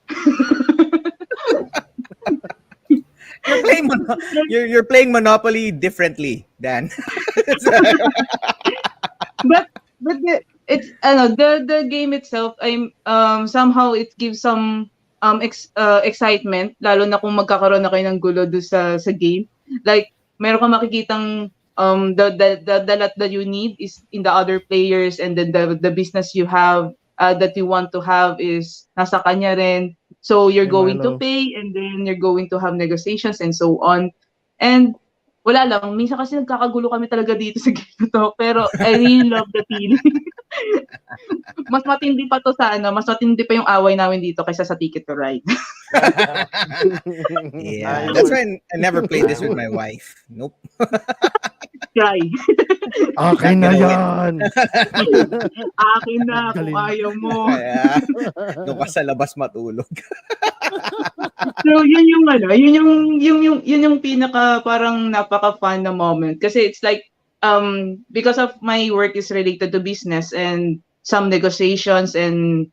You're playing you're playing Monopoly differently, Dan. but it's the game itself, I'm somehow it gives some excitement, lalo na kung magkakaroon na kayo ng gulo do sa game. Like meron kang makikitang the lot that you need is in the other players, and then the business you have that you want to have is nasa kanya rin. So you're Hey, going to Marlo. pay, and then you're going to have negotiations and so on. And wala lang, minsan kasi nagkakagulo kami talaga dito sa game na 'to, pero I really love the feeling. Mas matindi pa 'to sa mas matindi pa yung away namin dito kaysa sa Ticket to Ride. Yeah, I that's would. why I never played I this with would. my wife. Nope, Try. Okay not na gonna win. yan. Akin na kung Galing. ayaw mo. Kaya, doon ka sa labas matulog. So yun yung yun yung pinaka parang napaka-fun na moment, kasi it's like because of my work is related to business and some negotiations and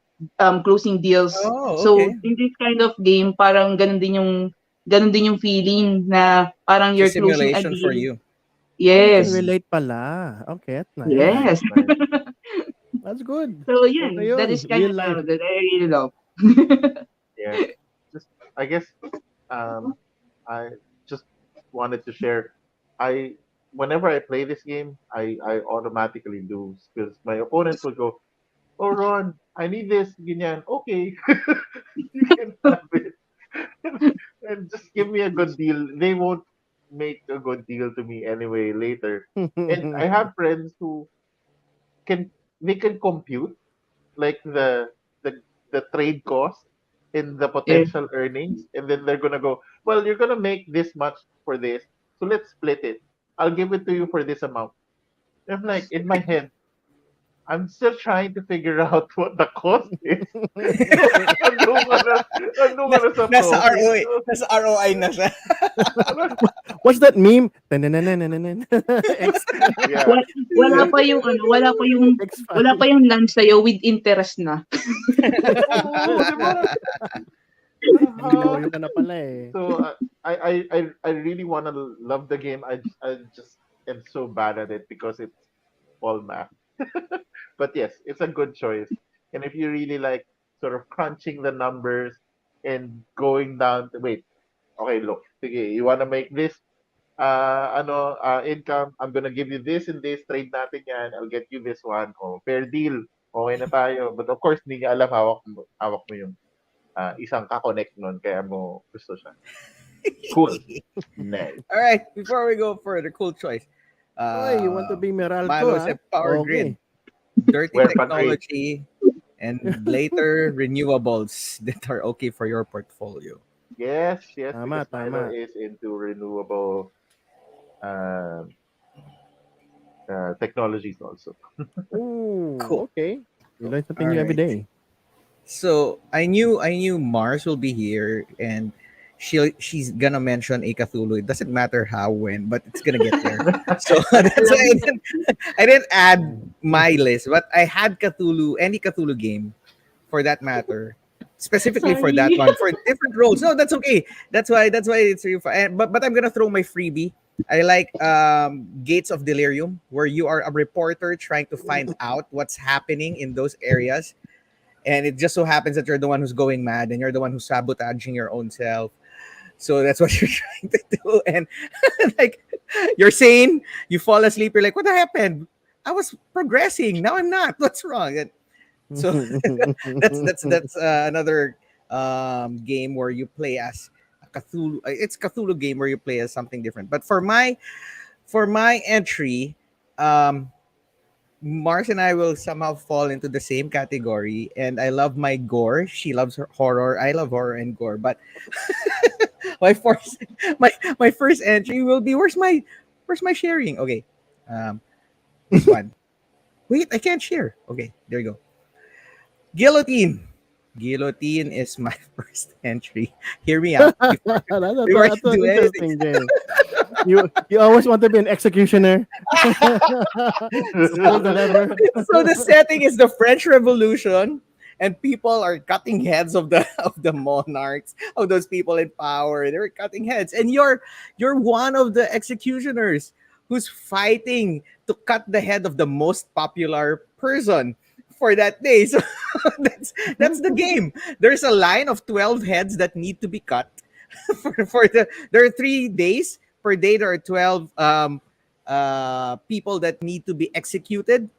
closing deals. Oh, So okay. in this kind of game, parang ganun din yung feeling na parang It's a you're closing a simulation for deal. you. Oh, you can Yes. Mm. relate pala. Okay, that's nice. Nice, Yes. nice. That's good. So Ito yeah, that yun, is kind real of life. that I really love. Yeah. Just, I guess, I just wanted to share. I Whenever I play this game, I automatically lose because my opponents will go, "Oh, Ron, I need this, ganyan." Okay, you can have it, and just give me a good deal. They won't make a good deal to me anyway later. And I have friends who can they can compute like the trade cost in the Yeah. potential earnings, and then they're gonna go, well, you're gonna make this much for this, so let's split it. I'll give it to you for this amount. I'm like, in my head, I'm still trying to figure out what the cost is. So andun ka na sa Nasa profit. ROI, nasa ROI na siya. What's that meme? Tanananananan. X, Yeah. Wala, wala pa yung wala X5. pa yung lunch sa'yo with interest na. Oo, di ba? Nanliloyo ka na pala eh. So I really want to love the game. I just am so bad at it because it's all math. But yes, it's a good choice. And if you really like sort of crunching the numbers and going down to wait, okay, look, sige, you want to make this income, I'm gonna give you this and this, trade natin yan, I'll get you this one. Oh, fair deal. Okay na tayo. But of course, hindi niya alam hawak mo yung isang ka-connect nun, kaya mo gusto siya. Cool. Nice. All right, before we go further, cool choice. Oy, you want to be Meralco, Mano ha? said power grid, Okay. dirty Weaponry. technology, and later renewables that are okay for your portfolio. Yes, Tama, because Milo tama. is into renewable um, technologies also. Ooh, Cool. okay. You learn something All new every right. day. So I knew Mars will be here, and she's gonna mention a Cthulhu. It doesn't matter how, when, but it's gonna get there. So that's why I didn't add my list, but I had Cthulhu, any Cthulhu game, for that matter, specifically for that Sorry. one, for different roles. No, that's okay. That's why it's really fun. But I'm gonna throw my freebie. I like Gates of Delirium, where you are a reporter trying to find out what's happening in those areas, and it just so happens that you're the one who's going mad and you're the one who's sabotaging your own self. So that's what you're trying to do. And like you're sane, you fall asleep, you're like, what happened? I was progressing. Now I'm not. What's wrong? And so that's another game where you play as a Cthulhu. It's Cthulhu game where you play as something different. But for my entry, Mars and I will somehow fall into the same category. And I love my gore. She loves her horror. I love horror and gore. But my first my first entry will be where's my sharing? Okay. Um this one. Wait, I can't share. Okay, there you go. Guillotine. Guillotine is my first entry. Hear me out before, before I That's do an anything. interesting game. You always want to be an executioner. Pull the lever. So the setting is the French Revolution, and people are cutting heads of the of the monarchs, of those people in power. They're cutting heads, and you're one of the executioners who's fighting to cut the head of the most popular person for that day. So that's the game. There's a line of 12 heads that need to be cut for there are 3 days per day. There are 12 people that need to be executed,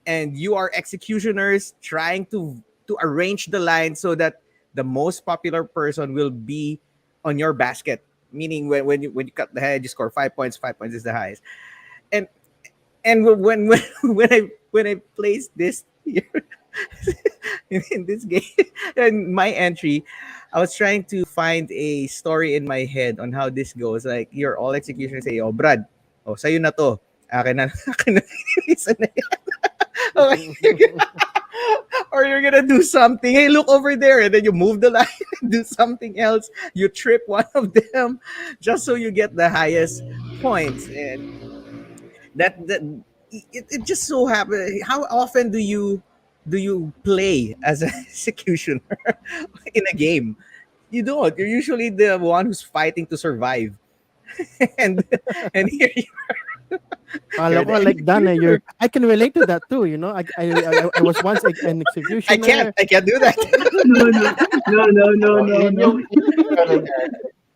and you are executioners trying to arrange the line so that the most popular person will be on your basket. Meaning when you cut the head, you score 5 points. 5 points is the highest. And when I placed this here in this game, in my entry, I was trying to find a story in my head on how this goes. Like, you're all executioners, say, oh Brad, oh sa'yo na to. Akin na, akin na, isa na yan. Okay. Or you're gonna do something. Hey, look over there, and then you move the line and do something else. You trip one of them, just so you get the highest points. And that it just so happens. How often do you play as an executioner in a game? You don't. You're usually the one who's fighting to survive. and and here Kala you're ko the like Dan, eh, executioner. I can relate to that too. You know, I was once an I can't. executioner. I can't do that. No, no, no, no, no, Oh, no, no. yun yung ano niya.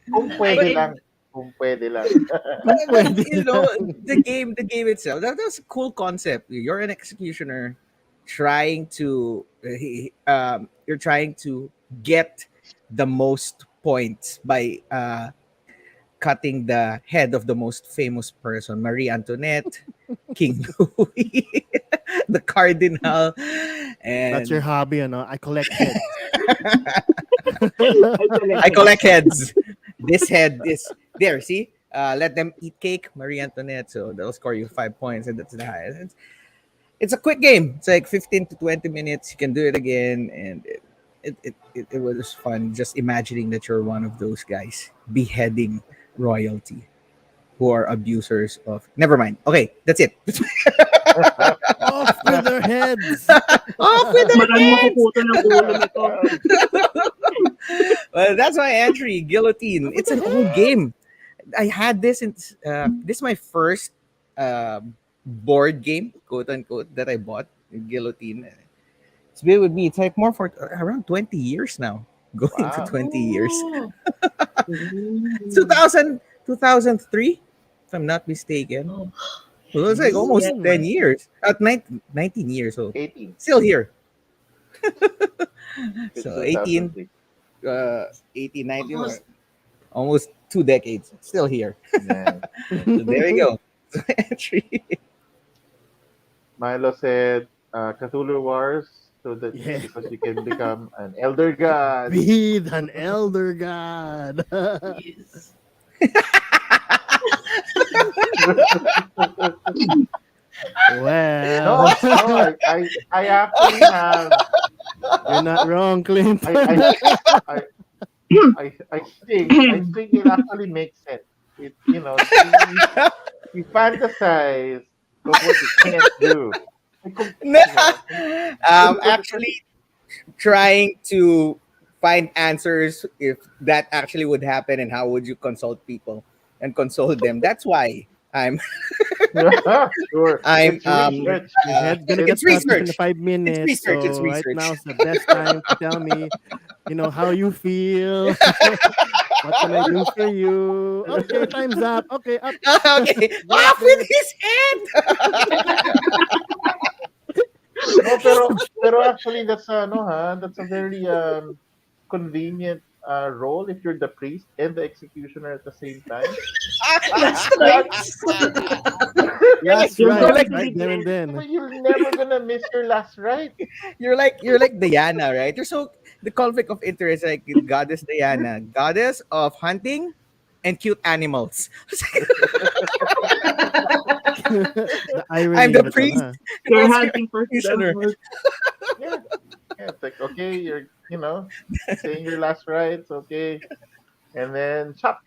Kung But pwede lang. Kung pwede lang. Kung but pwede you know, lang. the game itself, that's a cool concept. You're an executioner trying to you're trying to get the most points by cutting the head of the most famous person, Marie Antoinette, King Louis, the cardinal, That's your and hobby, you know. I collect heads. I I selected. collect heads. This head is there. See, let them eat cake, Marie Antoinette. So they'll score you 5 points, and that's the highest. It's a quick game. It's like 15 to 20 minutes. You can do it again, and it was fun. Just imagining that you're one of those guys beheading royalty who are abusers of. Never mind. Okay, that's it. Off with their heads. Off with their Marami heads. mapuputol ng ulo nito. Well, that's my entry. Guillotine. Off with It's their an old heads. game. I had this in this is my first board game, quote unquote, that I bought. Guillotine. It's been with me. It's like more for around 20 years now. Going to Wow. 20 years. Oh. Two Mm. thousand 2003, if I'm not mistaken. Oh, Well, it's like almost Mm. 10 years. 19 years old. 18. Still here. It's So 18, 2003. 18, 19, almost. almost 2 decades. Still here. Yeah. So there we go. Entry. Milo said, Cthulhu Wars, so that Yeah. because you can become an elder god. Be an elder god. Yes. Well, No, no, I actually have. you're not wrong, Clint. I, I, I think it actually makes sense. It, we fantasize of what you can't do. Like, Actually, trying to find answers if that actually would happen, and how would you consult people and console them. That's why I'm sure, I'm it's research. Your head's gonna it's get cut within research. 5 minutes. It's research. It's So right research. now is the best time to tell me, how you feel. What can I do for you? Okay, time's up. Okay, up. Okay, Go off there. with his head. No, pero actually that's a very convenient role if you're the priest and the executioner at the same time. Last rites. Last You're right, going to right be there and dead. But then. you're never gonna miss your last rite. You're like Diana, right? You're so the conflict of interest, like goddess Diana, goddess of hunting and cute animals. The I'm irony the of it all, priest huh? and You're also your hunting for executioner. animals. Yeah. Yeah, it's like, okay, you're saying your last rites, okay, and then chop.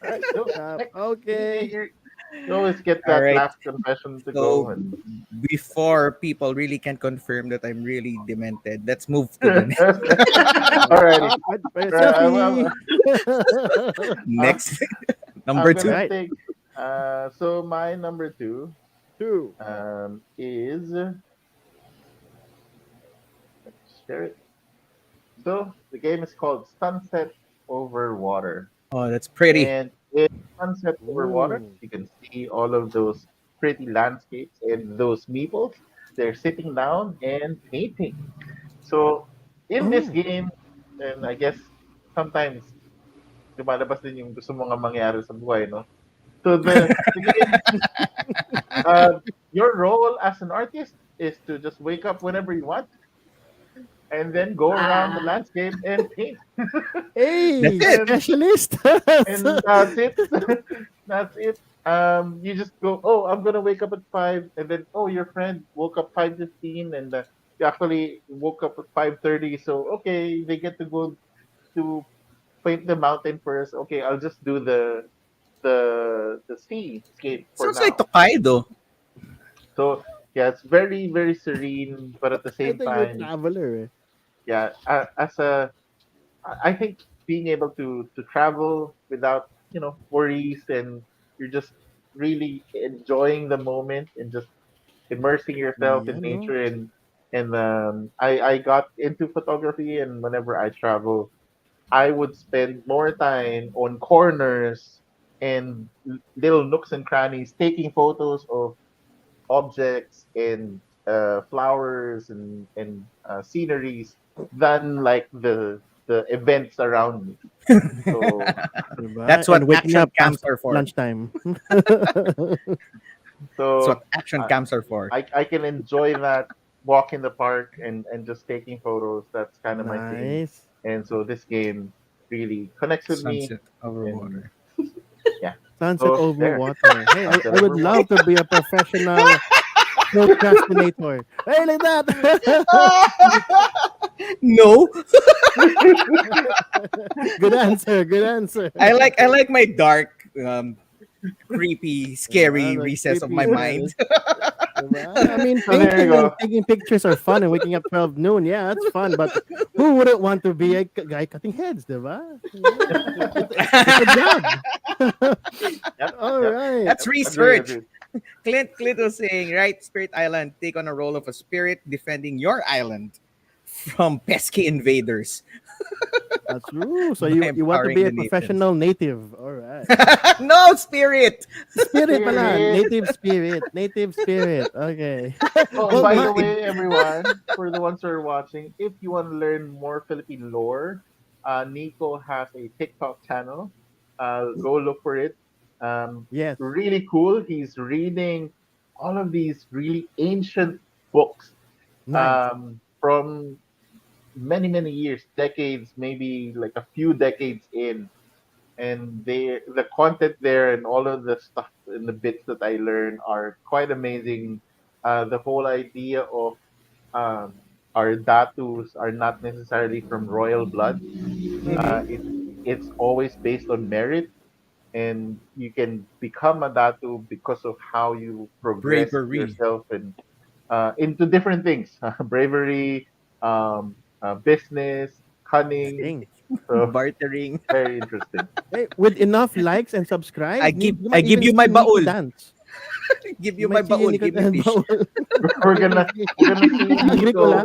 All right, go next. Okay. You're You always get All that right. last confession to So go and. before people really can confirm that I'm really demented, let's move to the Alrighty. Selfie. I'm, next I'm number gonna two. Right. take. So my number two Two. is let's share it. So the game is called Sunset Over Water, Oh, that's pretty. and in Sunset Over Water, Ooh. you can see all of those pretty landscapes and those meeples. They're sitting down and mating. So in this Oh. game, and I guess sometimes lumalabas din yung gusto mong mangyari sa buhay, no? So the game, your role as an artist is to just wake up whenever you want and then go around the Ah. landscape and paint. That's Hey, it. and specialist. and that's it. That's it. You just go. Oh, I'm gonna wake up at 5, and then oh, your friend woke up 5:15, and you actually woke up at 5:30. So okay, they get to go to paint the mountain first. Okay, I'll just do the seascape for Sounds like now. Tokaido. So yeah, it's very very serene, but at the I same think you're a time, traveler. Eh. yeah. As a I think being able to travel without worries, and you're just really enjoying the moment and just immersing yourself in Yeah, no. nature, and I got into photography, and whenever I travel I would spend more time on corners and little nooks and crannies taking photos of objects and flowers and sceneries than like the events around me. So Diba? That's what And waking action up cams after are for. lunchtime. That's what so action I cams are for. I can enjoy that walk in the park and just taking photos. That's kind of my thing. Nice. And so this game really connects with me. Sunset over And water. yeah, Sunset so over there, water. Hey, sunset I would over water. love to be a professional procrastinator. Hey, like that. No, Good answer. Good answer. I like my dark, creepy, Yeah, scary the recess of creepy my mind. side. Diba? I mean, So there you painting and go. taking pictures are fun, and waking up 12 noon, yeah, that's fun. But who wouldn't want to be a guy cutting heads, diba? Yeah, it's a job. Yep, All yep, right. That's yep. Agree, research. agree. Clint was saying, right, Spirit Island, take on a role of a spirit defending your island from pesky invaders That's true. So by you want to be empowering a the natives. professional native. All right. No, Spirit! Spirit pala. Spirit. Native spirit. Native spirit. Okay. Oh, It, Well, by it, the my it, way, everyone, for the ones who are watching, if you want to learn more Philippine lore, Nico has a TikTok channel. Go look for it. Um, yes. really cool. He's reading all of these really ancient books Nice. from many, many years, decades, maybe like a few decades in. And the content there and all of the stuff and the bits that I learn are quite amazing. The whole idea of um, our datus are not necessarily from royal blood. Mm-hmm. It's always based on merit, and you can become a datu because of how you progress bravery, yourself and into different things, bravery, business, cunning. Dang. So bartering. very interesting. Hey, with enough likes and subscribes, you I might give even you my see Nico baul. dance. Give You you my might see baul. Nico Give me dance. fish. We're You gonna might see we're gonna see Agricola.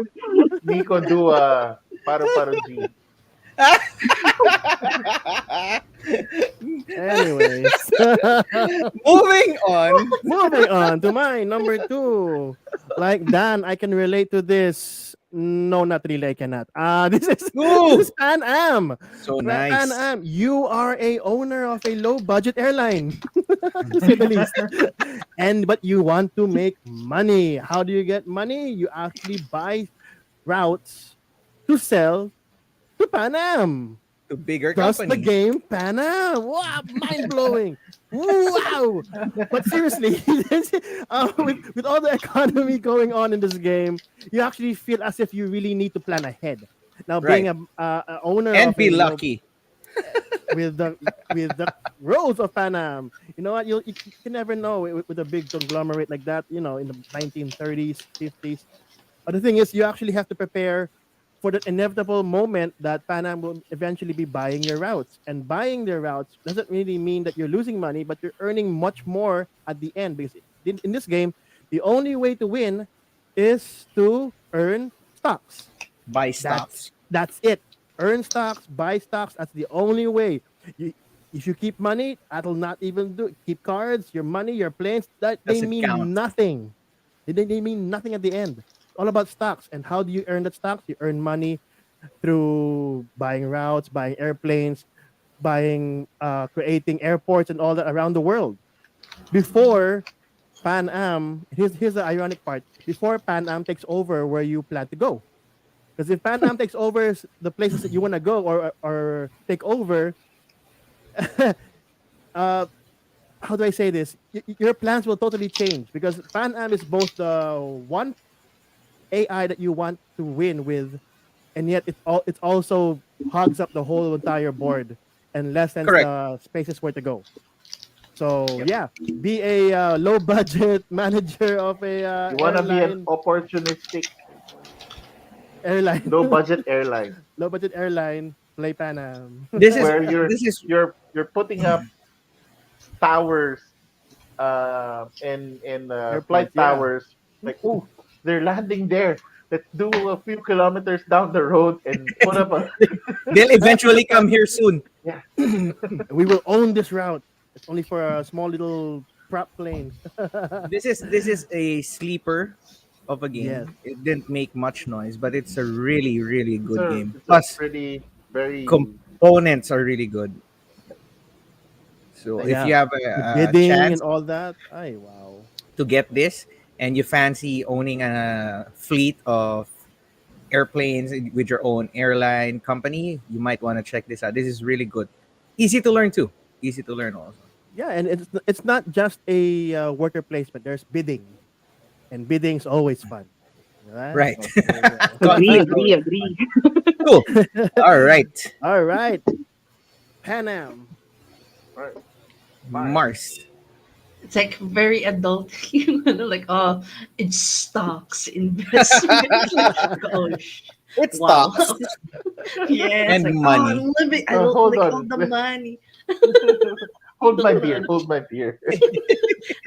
Nico do a paro G. Anyways, Moving on. moving on to my number two. Like Dan, I can relate to this. No, not really. I cannot. This Ooh, is Pan Am. so Pan nice. Am, you are a owner of a low budget airline, to say the least. And but you want to make money. How do you get money? You actually buy routes to sell to Pan Am. To bigger Thus the companies. game Pan Am. Wow, mind blowing. Wow. But seriously, with all the economy going on in this game, you actually feel as if you really need to plan ahead. Now, being Right. a owner And of be a low lucky. with the growth of Pan Am. You know what? You can never know with a big conglomerate like that. You know, in the 1930s, 50s. But the thing is, you actually have to prepare for the inevitable moment that Pan Am will eventually be buying your routes. And buying their routes doesn't really mean that you're losing money, but you're earning much more at the end. Because in this game, the only way to win is to earn stocks. Buy That's stocks. that's it. Earn stocks, buy stocks. That's the only way. You, if you keep money, that'll not even do it. Keep cards, your money, your planes. That they Doesn't count. mean nothing. They mean nothing at the end. It's all about stocks. And how do you earn that stocks? You earn money through buying routes, buying airplanes, buying, creating airports and all that around the world. Before Pan Am, here's the ironic part. Before Pan Am takes over where you plan to go, because if Pan Am takes over the places that you want to go or take over, uh, how do I say this? Your plans will totally change because Pan Am is both the one AI that you want to win with, and yet it also hogs up the whole entire board and lessens Correct. the spaces where to go. So Yep. yeah, be a low budget manager of a You wanna be an opportunistic, airline, low budget airline low budget airline. Play Pan Am. This is where you're this is you're you're putting up towers, in flight Airports, yeah. towers. Like, ooh, they're landing there. Let's do a few kilometers down the road and put up a they'll eventually come here soon. yeah. We will own this route. It's only for a small little prop plane. This is a sleeper of a Yes. game. It didn't make much noise, but it's a really really It's good a game. it's a Plus, pretty very components are really good. So thank if Yeah. you have The a bidding and chance all that. Ay, wow. to get this and you fancy owning a fleet of airplanes with your own airline company, you might want to check this out. This is really good. Easy to learn too. Easy to learn also. Yeah, and it's not just a worker placement. There's bidding, and bidding's always fun, right? Right. Agree, Conflict agree, always agree. fun. Cool. All right. All right, Pan Am. all right. Mars. Mars. It's like very adult, like it's stocks investment. Like, oh, It's wow. stocks Yeah, it's and like money. I'm living. I Hold like all on. the money. Hold my beer. Hold my beer.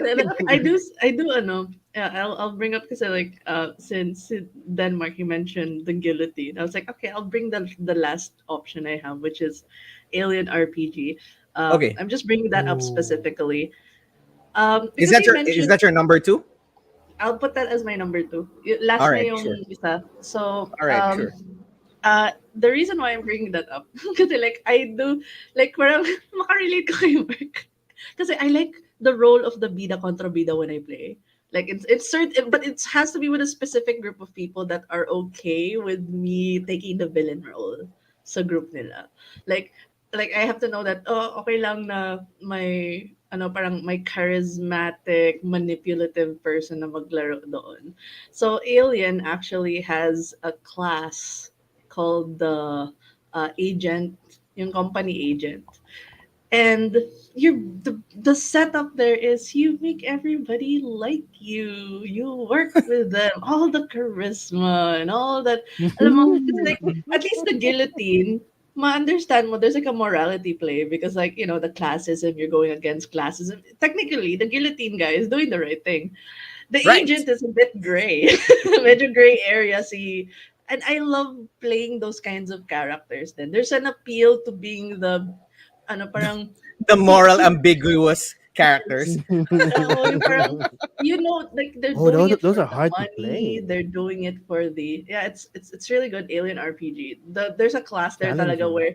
I do know. Yeah, I'll bring up because I like since Denmark you mentioned the guillotine. I was like, okay, I'll bring the last option I have, which is Alien RPG. Okay. I'm just bringing that up Ooh. specifically. Is Because that you your mentioned, number two? I'll put that as my number two. All Last na right, yung sure. isa. So All right, sure. the reason why I'm bringing that up, kasi like I do, like parang makarelate ko kay Mark. Kasi I like the role of the bida contra bida when I play. Like it's certain, but it has to be with a specific group of people that are okay with me taking the villain role sa group nila. Like I have to know that okay lang na may parang may charismatic, manipulative person na maglaro doon. So Alien actually has a class called the agent, yung company agent. And the setup there is you make everybody like you work with them, all the charisma and all that. Alam mo, it's like at least the guillotine, ma-understand mo there's like a morality play because like the classism, you're going against classism. Technically the guillotine guy is doing the right thing. The Right. agent is a bit gray. Medyo gray area si, and I love playing those kinds of characters. Then there's an appeal to being the parang The moral he ambiguous characters. yung parang like they're Oh, doing it those for are the hard to money, play. they're doing it for the, yeah, it's really good Alien RPG. There's a class there talaga Challenging. where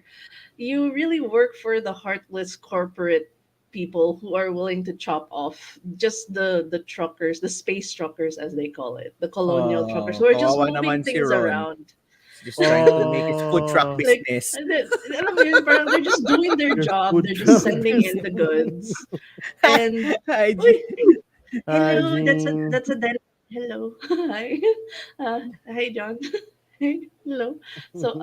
you really work for the heartless corporate people who are willing to chop off just the truckers, the space truckers as they call it, the colonial truckers who are just Kawawa moving naman si things Ron. around. He's just trying to make his food truck Oh, Like, business. and then, alam mo yun, parang they're just doing their your job, food they're just truck sending in the business. goods. And IG. uy, hello, Hygiene. that's a hello. Hi. Hi John. Hello. So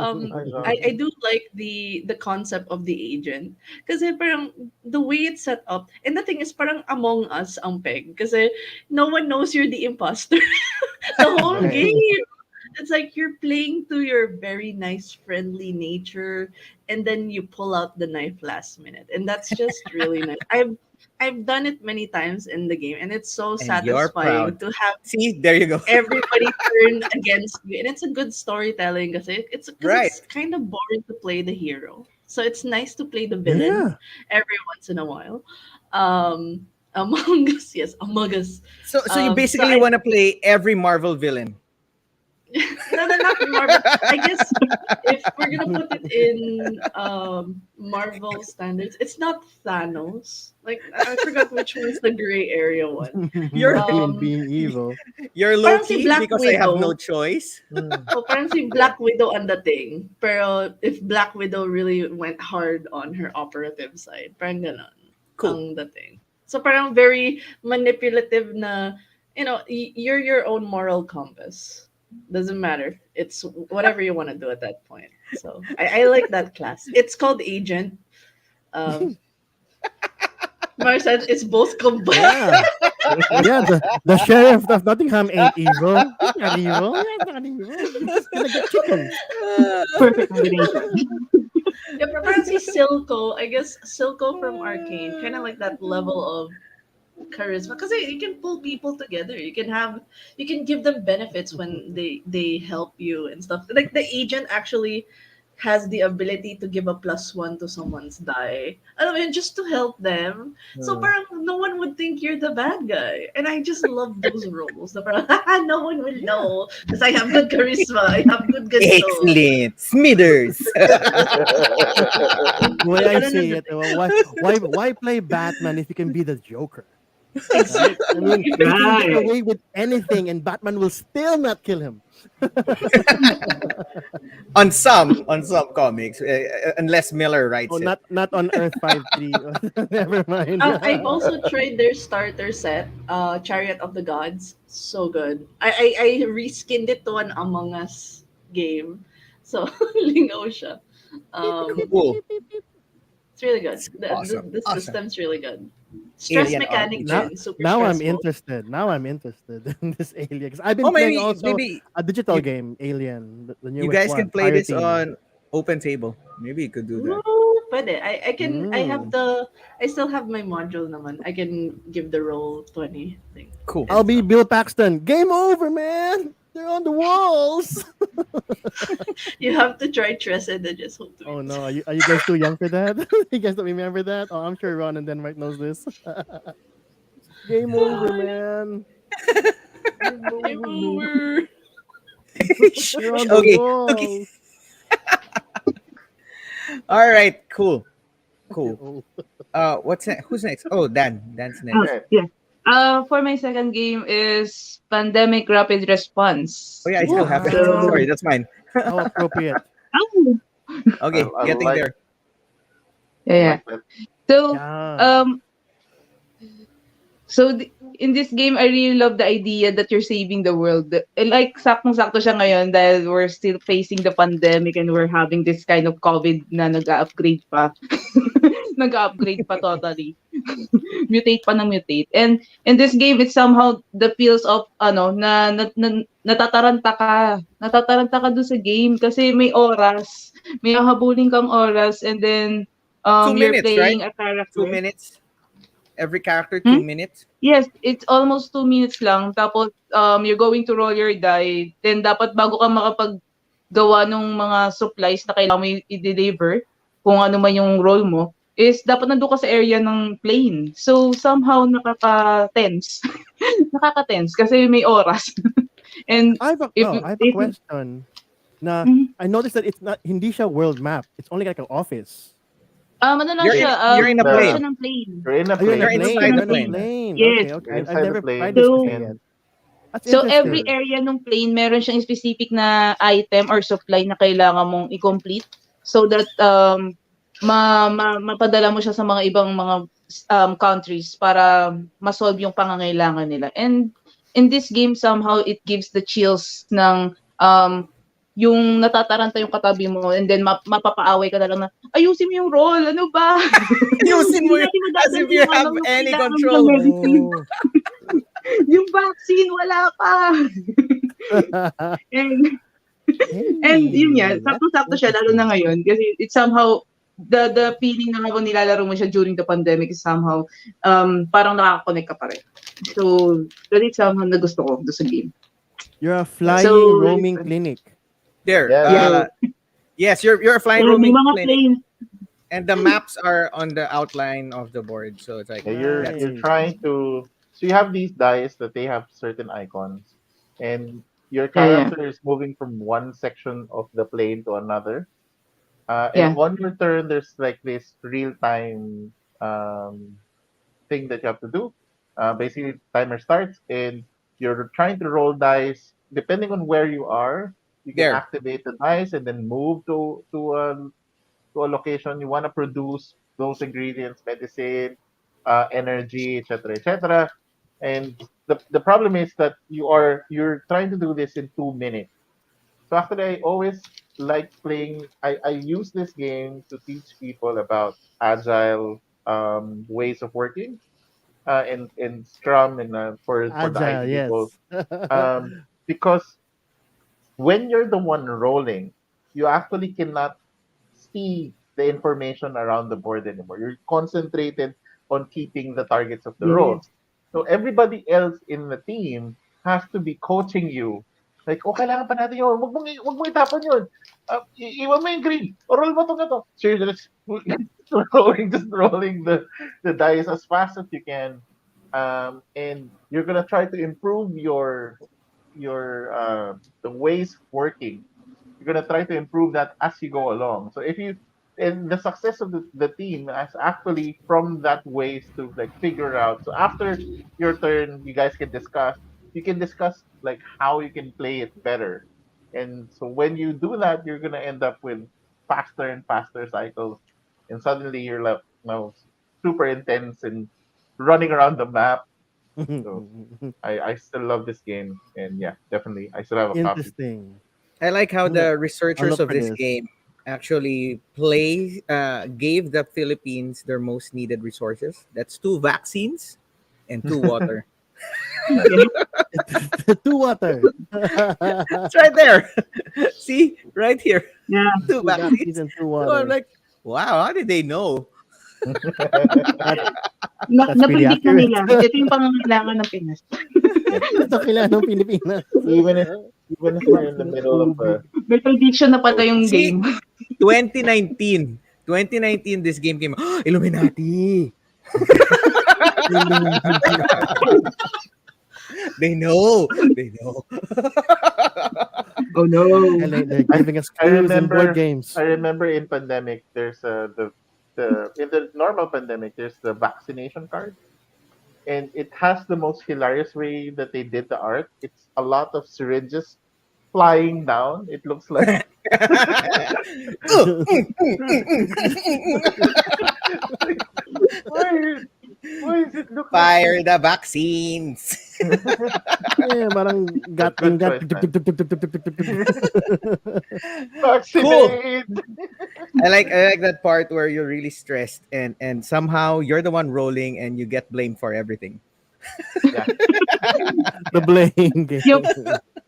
Hi, I John. do like the concept of the agent kasi parang the way it's set up, and the thing is parang Among Us ang peg kasi no one knows you're the imposter the whole Right. game. It's like you're playing to your very nice friendly nature, and then you pull out the knife last minute, and that's just really nice. I've done it many times in the game, and it's so And you're satisfying proud. to have See, there you go. everybody turn against you, and it's a good storytelling it's because Right. it's kind of boring to play the hero, so it's nice to play the villain Yeah. every once in a while. Among Us, yes, Among Us. So you So basically I want to play every Marvel villain. no, no, not Marvel. I guess if we're gonna put it in Marvel standards, it's not Thanos. Like I forgot which one's the gray area one. You're Um, Being evil. you're low parang si key Black because I have no Widow. choice. Mm. Oh, parang si Black Widow ang dating. Pero if Black Widow really went hard on her operative side, parang ganon Cool. ang dating. So parang very manipulative na, you're your own moral compass. Doesn't matter. It's whatever you want to do at that point. So I like that class. It's called Agent. Um, Mars said it's both combined. Yeah. Yeah, the sheriff of Nottingham ain't evil. He's not evil. He's not evil. He's just gonna get chickens. Perfect combination. Yeah, but parang si Silco, I guess Silco from Arcane, kind of like that level of charisma because you can pull people together. You can give them benefits when they help you and stuff. Like the agent actually has the ability to give a +1 to someone's die. I mean, just to help them. So Uh, parang no one would think you're the bad guy. And I just love those roles. Na parang, no one will yeah. know because I have good charisma. I have good ganito. Excellent. Smithers. The way So I ganun ang see it, dating. why play Batman if you can be the Joker? Right? I Exactly. mean, he can get Right. away with anything, and Batman will still not kill him. On some comics, unless Miller Oh, writes it. not on Earth 5-3. Never mind. I've also tried their starter set, Chariot of the Gods. So good. I reskinned it to an Among Us game. So, lingaw siya. Cool. It's really good. Awesome. The Awesome. system's really good. Stress Alien mechanic now, RPG. din, super now I'm stressful. interested. Now I'm interested in this Alien because I've Oh, been playing maybe also maybe a digital you game, Alien, the you newest guys can one, play Fire this Team. on open table. Maybe you could do that. Ooh, pwede. Mm. I still have my module naman. I can give the roll 20 thing Cool. I'll and be stuff. Bill Paxton. Game over, man. They're on the walls. You have to try Tress and then just hope to Oh win. no, are you guys too young for that? You guys don't remember that? Oh, I'm sure Ron and Denmark knows this. Game over, man. Game Game over, man. over. They're on the Okay. Okay. walls. All right. Cool. You're Cool. old. What's next? Who's next? Oh, Dan. Dan's next. Okay. Yeah. For my second game is Pandemic Rapid Oh Response. yeah, I still have that. Wow. Sorry, So, that's mine. How appropriate. oh, Okay, I getting like there. I yeah. like that. So, Yeah. um, in this game, I really love the idea that you're saving the world. Like, saktong-sakto siya ngayon dahil we're still facing the pandemic and we're having this kind of COVID na nag-upgrade pa. Nag-upgrade pa totally. Mutate pa ng mutate. And in this game, it's somehow the feels of, natataranta ka. Natataranta ka doon sa game kasi may oras. May hahabulin kang oras and then, Two you're minutes, right? playing a 2 character. minutes. Every character, Hmm? 2 minutes. Yes, it's almost 2 minutes lang. Tapos, you're going to roll your die. Then, dapat bago ka makapaggawa ng mga supplies na kailangan mo i-deliver, kung ano man yung role mo, is dapat nandun ka sa area ng plane. So, somehow, nakaka-tense. Nakaka-tense kasi may oras. And, if, I have a if, question. Na Mhm. I noticed that it's not hindi siya world map. It's only like an office. ano lang You're in, siya, you're in a The- wala plane. siya ng plane. You're in a You're in a You're plane. plane. inside You're the in a plane. plane. Yes. Okay, okay. You're I've inside the never tried plane, this So, kasi and yet. That's So every interesting. area ng plane meron siyang specific na item or supply na kailangan mong i-complete so that mapadala mo siya sa mga ibang mga countries para ma-solve yung pangangailangan nila. And in this game somehow it gives the chills ng yung natataranta yung katabi mo and then mapapaaway ka na lang na, ayusin mo yung role, ano ba? Ayusin mo Hindi yun natin as if magagawa you yung have yung any kailangan ng control. medicine. Oh. Yung vaccine, wala pa. And, and yun yan, That's sakto-sakto siya, lalo na interesting. ngayon. Kasi it's somehow, the feeling na habang nilalaro mo siya during the pandemic is somehow, parang nakaka-connect ka pa rin. So, that is somehow na gusto ko doon sa game. You're a So, flying roaming clinic. There. Yeah. yeah. Yes, you're a flying And may roaming mga clinic. planes. And the maps are on the outline of the board. So it's like Yeah, that's you're Nice. trying to. So you have these dice that they have certain icons, and your Yeah. character is moving from one section of the plane to another. And Yeah. on your turn, there's like this real time thing that you have to do. Basically, timer starts, and you're trying to roll dice. Depending on where you are, you can there. activate the dice and then move to a location. You want to produce those ingredients, medicine, energy, etc., etc. And the problem is that you're trying to do this in 2 minutes. So actually, I always like playing. I use this game to teach people about agile ways of working in Scrum and for the Agile, IT people yes. because when you're the one rolling, you actually cannot see the information around the board anymore. You're concentrated on keeping the targets of the Yes. rolls. So everybody else in the team has to be coaching you. Like, oh, kailangan pa natin yun. Wag mo itapon yun. Iwan mo yung green. O roll mo to na to. So you're just rolling the dice as fast as you can. And you're gonna try to improve your the ways of working. You're gonna try to improve that as you go along. So if you and the success of the team is actually from that ways to like figure out. So after your turn, you guys can discuss. You can discuss like how you can play it better. And so when you do that, you're gonna end up with faster and faster cycles, and suddenly you're like super intense and running around the map. So I still love this game, and yeah, definitely I still have a copy. Interesting. I like how I'm gonna, the I'll researchers look of for this this. game actually gave the Philippines their most needed resources. That's 2 vaccines and 2 water. Two water. It's right there. See, right here, Yeah. two Two vaccines. vaccines and two So I'm water. like, wow, how did they know? That that's pretty Na-predict na accurate. nila. Ito yung pangangailangan ng Pinas. Yeah. Ito kailangan ng Pilipinas. even if even if we're in the middle of a May prediction na pala yung See, game. 2019. 2019, this game came. Illuminati. They know. They know. Oh no. And they're giving us I clues in board remember games. I remember in pandemic there's the in the normal pandemic there's the vaccination card, and it has the most hilarious way that they did the art. It's a lot of syringes flying down. It looks like why why does it look like Fire the vaccines. Yeah, parang got good in got. choice, man. Cool. Vaccinate? I like that part where you're really stressed and somehow you're the one rolling and you get blamed for everything. Yeah. The blame game. Yung,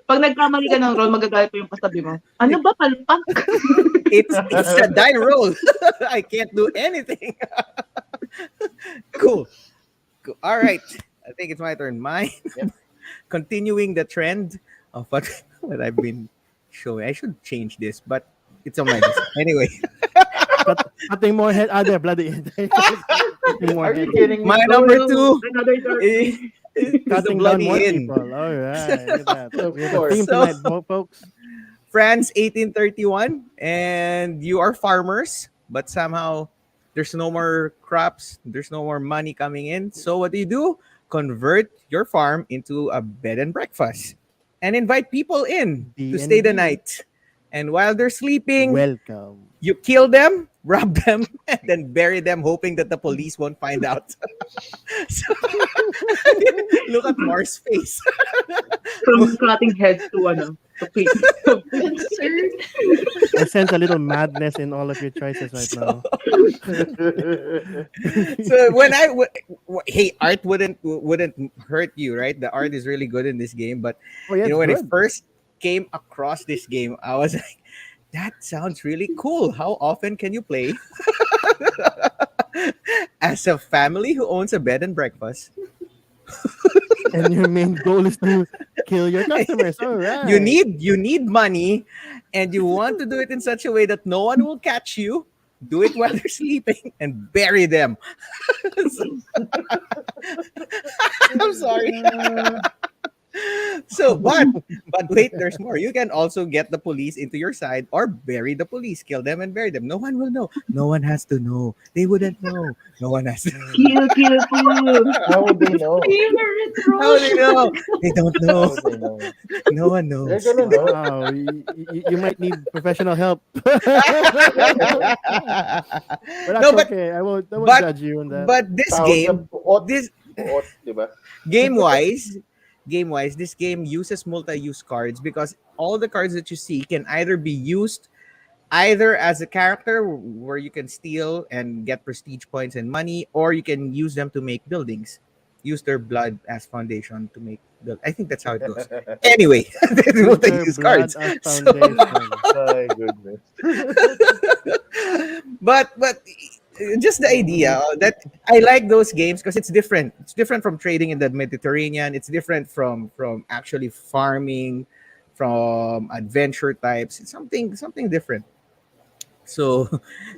pag nagkamali ka ng roll, magagalit pa yung kasabi mo. Ano ba, palpak? It's a die roll. I can't do anything. Cool. All right. I think it's my turn. Mine. Yep. Continuing the trend of what I've been showing. I should change this, but it's on my list. Anyway, Cutting more head. Ah, there, bloody. Cutting more Are you head. kidding me? my number two Another turn. is the Cutting down bloody more in. people. All right. Look at that. Of We have a course. theme So- tonight, folks. France 1831, and you are farmers, but somehow there's no more crops, there's no more money coming in. So what do? Convert your farm into a bed and breakfast and invite people in to stay the D&D. night. And while they're sleeping, Welcome. you kill them, rob them, and then bury them, hoping that the police won't find out. So, look at Mars' face. From cutting heads to ano. Absurd. I sense a little madness in all of your choices right So now. so when hey, art wouldn't hurt you, right? The art is really good in this game, but Oh yeah, it's when I good. first came across this game, I was like, that sounds really cool. How often can you play as a family who owns a bed and breakfast? And your main goal is to kill your customers. All you right. need you need money, and you want to do it in such a way that no one will catch you. Do it while they're sleeping and bury them. I'm sorry. So, but wait, there's more. You can also get the police into your side or bury the police, kill them and bury them. No one will know. No one has to know. They wouldn't know. No one has to. Kill, kill, kill. How would they know? Favorite How would they role. know? They don't How know. would they know? No one They're knows. gonna know. Wow, you might need professional help. But No, that's okay. I won't but judge you on that. but this Tawag na game, buot. this Buot, di ba? game wise, this game uses multi-use cards because all the cards that you see can either be used either as a character where you can steal and get prestige points and money, or you can use them to make buildings. Use their blood as foundation to make build. I think that's how it goes. Anyway, they Use their multi-use blood cards. as So, foundation. My goodness. but just the idea that I like those games because it's different. It's different from trading in the Mediterranean. It's different from actually farming, from adventure types. It's something different. So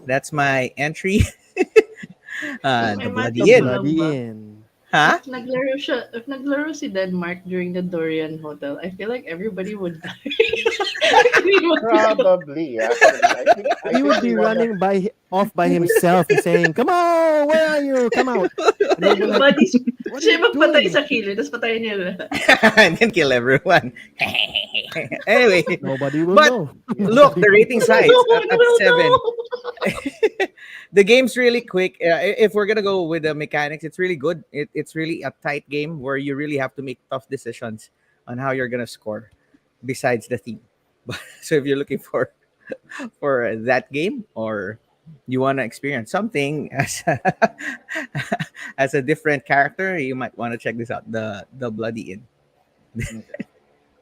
that's my entry. May The The bloody inn. matanong lang bloody ba? inn. Huh? If naglaro si Denmark during the Dorian Hotel, I feel like everybody would die. Probably, actually. I He think would we be wanna running off by we himself and saying, "Come on, where are you? Come out!" And we'll be like, Buddies, "What are siya you yung magpatay doing?" sa kilid, tapos patayin niya lahat. And then kill everyone. Anyway, Nobody will but know. look, Nobody the will rating's know. high. No It's one at will know. 7. The game's really quick. If we're gonna go with the mechanics, it's really good. It's really a tight game where you really have to make tough decisions on how you're gonna score. Besides the theme, so if you're looking for that game, or you want to experience something as as a different character, you might want to check this out. The Bloody Inn.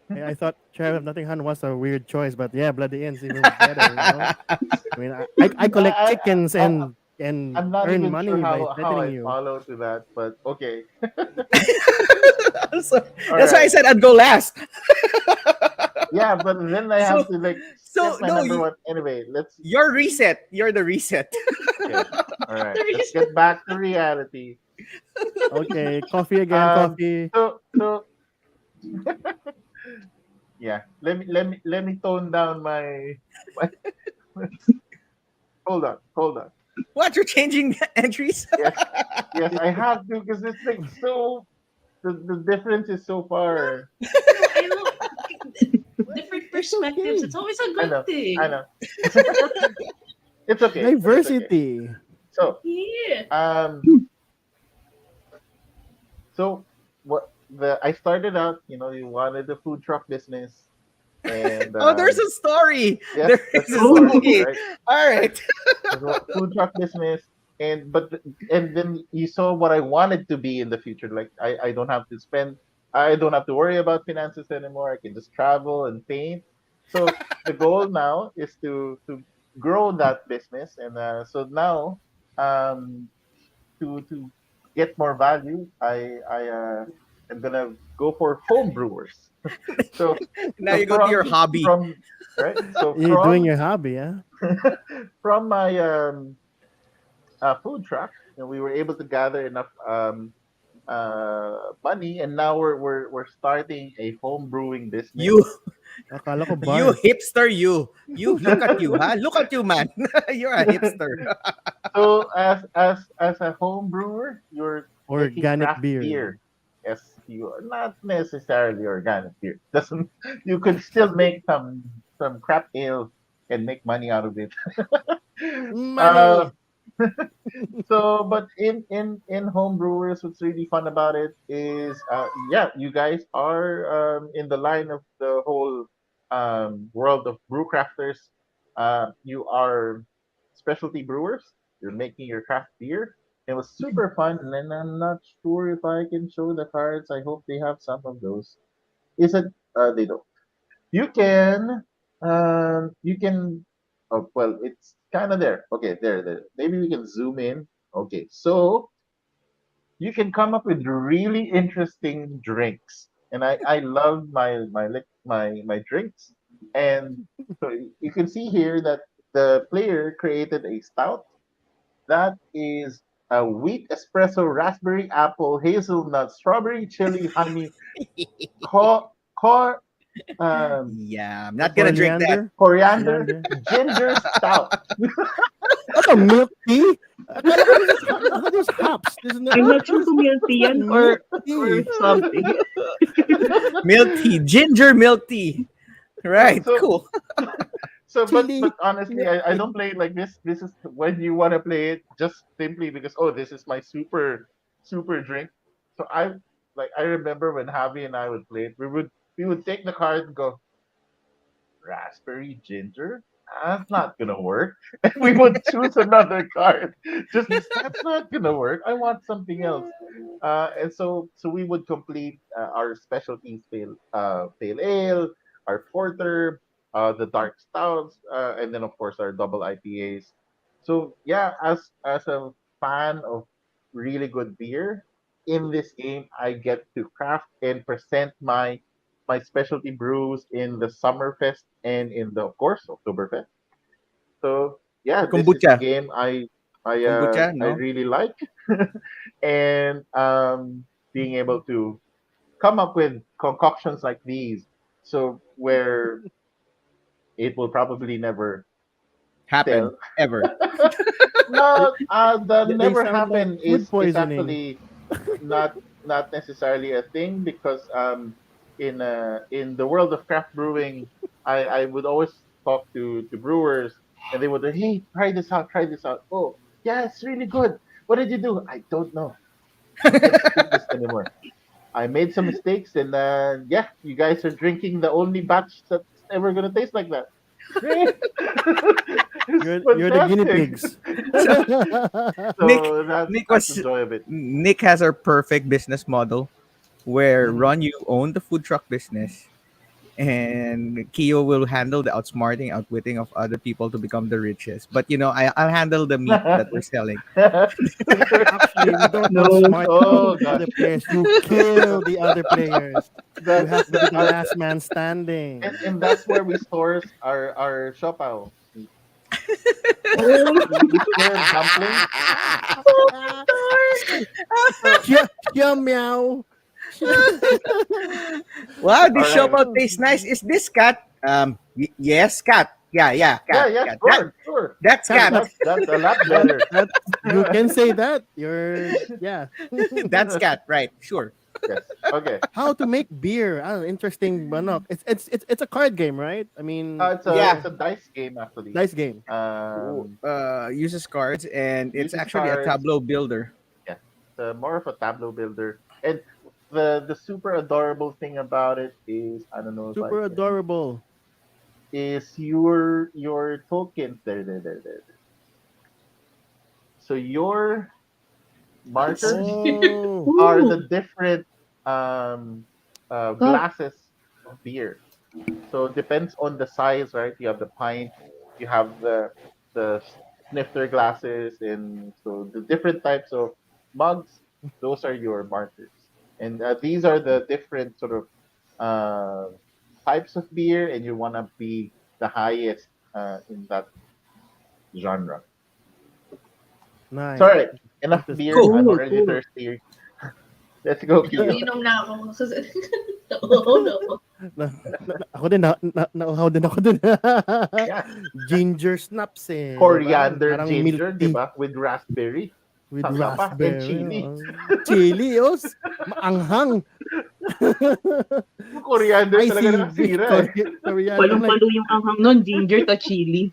Okay. I thought Sheriff of Nottingham was a weird choice, but yeah, bloody inn's even better. You know, I mean, I collect chickens and I'm not earn even sure money by how threatening I you. follow to that, but okay. So All that's why I right. said I'd go last. Yeah, but then I So have to like skip so my no, number one. Anyway, let's you're reset. You're the reset. okay. All right. The Let's reason get back to reality. Okay, coffee again, Um coffee. so yeah, let me tone down my hold on. What, you're changing entries? Yes, yes, I have to because it's like so the difference is so far. no, I love different It's perspectives. okay. It's always a I good know, I thing. know. It's okay. It's okay. Diversity. So Yeah. um so what the I started out, you wanted the food truck business, and Oh, there's a story. yes, There that's is the a story, story. right? All right. There's a food truck business, and then you saw what I wanted to be in the future. Like I don't have to worry about finances anymore. I can just travel and paint. So the goal now is to grow that business, and so now um to get more value, I am gonna go for home brewers. So Now so you go to your hobby. from right, so You're doing your hobby, huh? from my food truck, and we were able to gather enough money, and now we're starting a home brewing business. You Akala ko you bar. hipster, you look at you, huh? Look at you, man. You're a hipster. So as a home brewer, you're making Organic craft beer. beer. Yes, you are not necessarily organic beer. Doesn't You could still make some crap ale and make money out of it. uh, Money. but in home brewers, what's really fun about it is, yeah, you guys are in the line of the whole world of brew crafters. You are specialty brewers. You're making your craft beer. It was super fun, and then I'm not sure if I can show the cards. I hope they have some of those. Is it? They don't. You can. You can. Oh, well, it's kind of there. Okay, there. Maybe we can zoom in. Okay, so you can come up with really interesting drinks, and I love my drinks, and so you can see here that the player created a stout that is a wheat espresso, raspberry, apple, hazelnut, strawberry, chili, honey, co- cor Yeah, I'm not what's gonna that? drink that. Coriander. Coriander Coriander. ginger stout. Ano, milk tea? Akala ko this is, I thought this was hops. This is not, I'm not what sure is, kung milk what's tea that yan milk or tea? something. Milk tea, ginger milk tea. So Right, so cool. So, but Chili honestly, milk I tea. don't play it like this. This is when you want to play it, just simply because oh, this is my super drink. So I remember when Javi and I would play it, we would take the card and go raspberry ginger. That's not gonna work. And we would choose another card. Just that's not gonna work. I want something else. And so we would complete our specialties pale ale, our porter, the dark stouts, and then of course our double IPAs. So yeah, as a fan of really good beer, in this game I get to craft and present my specialty brews in the Summerfest and in the of course Oktoberfest. So yeah, this is a Kombucha. game Kombucha, I no? really like, and being able to come up with concoctions like these, so where it will probably never Happen. sell. Ever. They, No, the they never sound like happen food is poisoning. actually not not necessarily a thing because in the world of craft brewing, I would always talk to brewers and they would say, hey, try this out. Oh, yeah, it's really good. What did you do? I don't know. I can't drink this anymore. I made some mistakes, and yeah, you guys are drinking the only batch that's ever gonna taste like that. Great, it's You're the guinea fantastic. pigs. So Nick So Nick that's the was joy of it. Nick has our perfect business model where Mhm. Ron, you own the food truck business, and Kyo will handle the outsmarting, outwitting of other people to become the richest. But I'll handle the meat that we're selling. Actually, we don't No. outsmart Oh the gosh, other players. You kill the other players. You that's have to be the our, last man standing. and that's where we store our shopao. Oh, We store dumplings. So Chia, chia meow. Wow, this all shop right, out tastes nice. Is this cat? Yes, cat. Yeah, yeah, cat, yeah, cat. sure. That's Cat, cat. That's a lot that better. that you can say that. You're yeah. That's cat, right? Sure. Yes. Okay. How to make beer? Ah, interesting manok. It's a card game, right? I mean, Yeah. It's a dice game actually. dice game. Um, Uses cards, and it's uses actually a cards. tableau builder. Yeah, it's more of a tableau builder. And the super adorable thing about it is I don't know if I Super can adorable. is your tokens there. So your markers Oh, are ooh. the different um God. glasses of beer. So it depends on the size, right? You have the pint, you have the snifter glasses, and so the different types of mugs. Those are your markers, and these are the different sort of uh, types of beer, and you want to be the highest in that genre. So, nice. all right, enough Interesting. beer. Cool. I'm Cool, already cool. thirsty. Let's go, Kyo. Umiinom na ako kasi oh, no. Ako din nauhaw din ako dun. Yeah, Ginger snaps eh, 'di ba? coriander Parang milk ginger, di tea ba? With raspberry. with Tama pa. And raspberry. chili. Oh. Chili, maanghang. Yung coriander talaga Spicy nakasira eh. coriander. I'm like Palong-palo yung anghang nun, ginger to chili.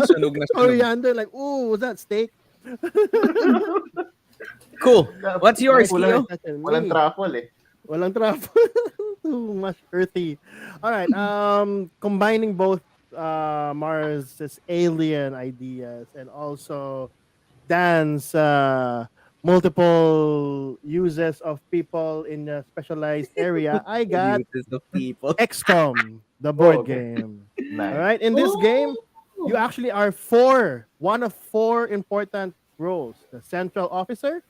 Sunog na sunog. coriander, like, ooh, was that steak? Cool. What's yours, Nice Kulang, Kyo? touch on walang me. truffle eh. Walang truffle. Too much earthy. All right. Combining both Mars's alien ideas and also Dan's multiple uses of people in a specialized area, I got Uses of people. XCOM, the Oh, board okay. game. All Nice. right. In this game, you Oh. actually are one of four important roles: the central officer,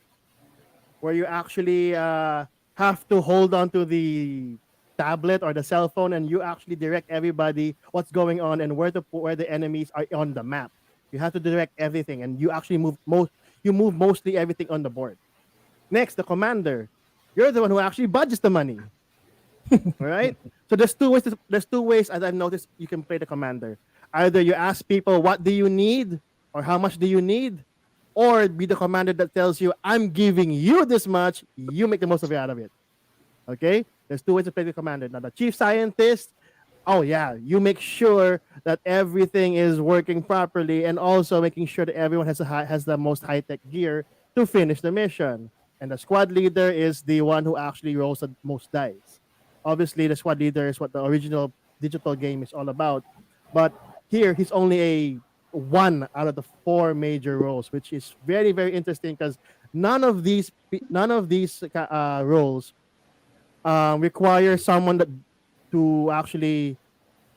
where you actually have to hold on to the tablet or the cell phone and you actually direct everybody what's going on and where the enemies are on the map. You have to direct everything and you actually move mostly everything on the board. Next, the commander. You're the one who actually budgets the money. All right. So there's two ways as I've noticed you can play the commander. Either you ask people what do you need or how much do you need, or be the commander that tells you I'm giving you this much, you make the most of it out of it. Okay? There's two ways to play the commander. Now the chief scientist, oh yeah, you make sure that everything is working properly and also making sure that everyone has the most high-tech gear to finish the mission. And the squad leader is the one who actually rolls the most dice. Obviously, the squad leader is what the original digital game is all about, but here he's only a one out of the four major roles, which is very very interesting because none of these roles require someone that to actually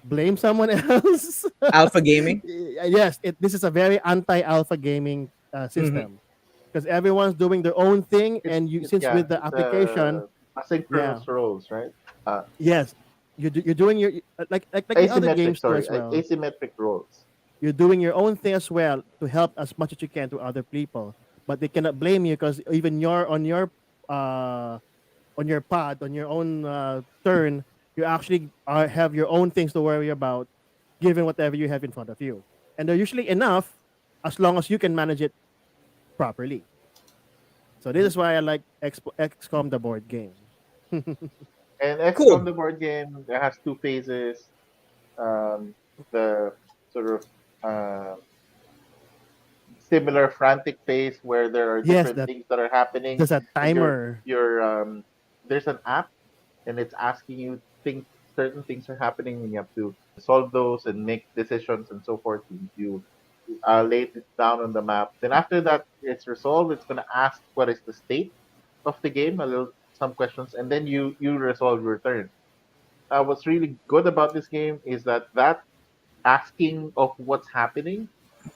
blame someone else. Alpha gaming. Yes, this is a very anti-alpha gaming Hmm. system because everyone's doing their own thing, and you since Yeah, with the it's application, yeah, asynchronous roles, right? Uh, yes, you're doing your like the other asymmetric, games too sorry, as well. asymmetric roles. You're doing your own thing as well to help as much as you can to other people, but they cannot blame you because even uh on your pod on your own turn, you actually have your own things to worry about given whatever you have in front of you, and they're usually enough as long as you can manage it properly. So this Mhm. is why I like XCOM the board game. And XCOM, Cool. the board game, it has two phases. The sort of similar frantic phase where there are Yes, different that things that are happening, there's a and timer. there's an app, and it's asking you things. Certain things are happening, and you have to solve those and make decisions and so forth. You lay it down on the map. Then after that, it's resolved. It's going to ask what is the state of the game, a little some questions, and then you resolve your turn. What's really good about this game is that asking of what's happening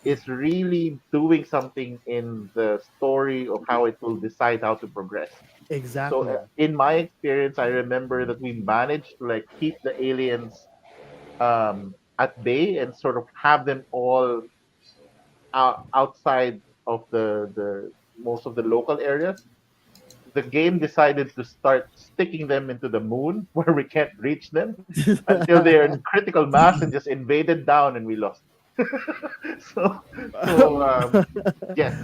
is really doing something in the story of how it will decide how to progress. So Exactly. in my experience, I remember that we managed to like keep the aliens at bay and sort of have them all outside of the most of the local areas. The game decided to start sticking them into the moon where we can't reach them until they're in critical mass and just invaded down and we lost. so so yes,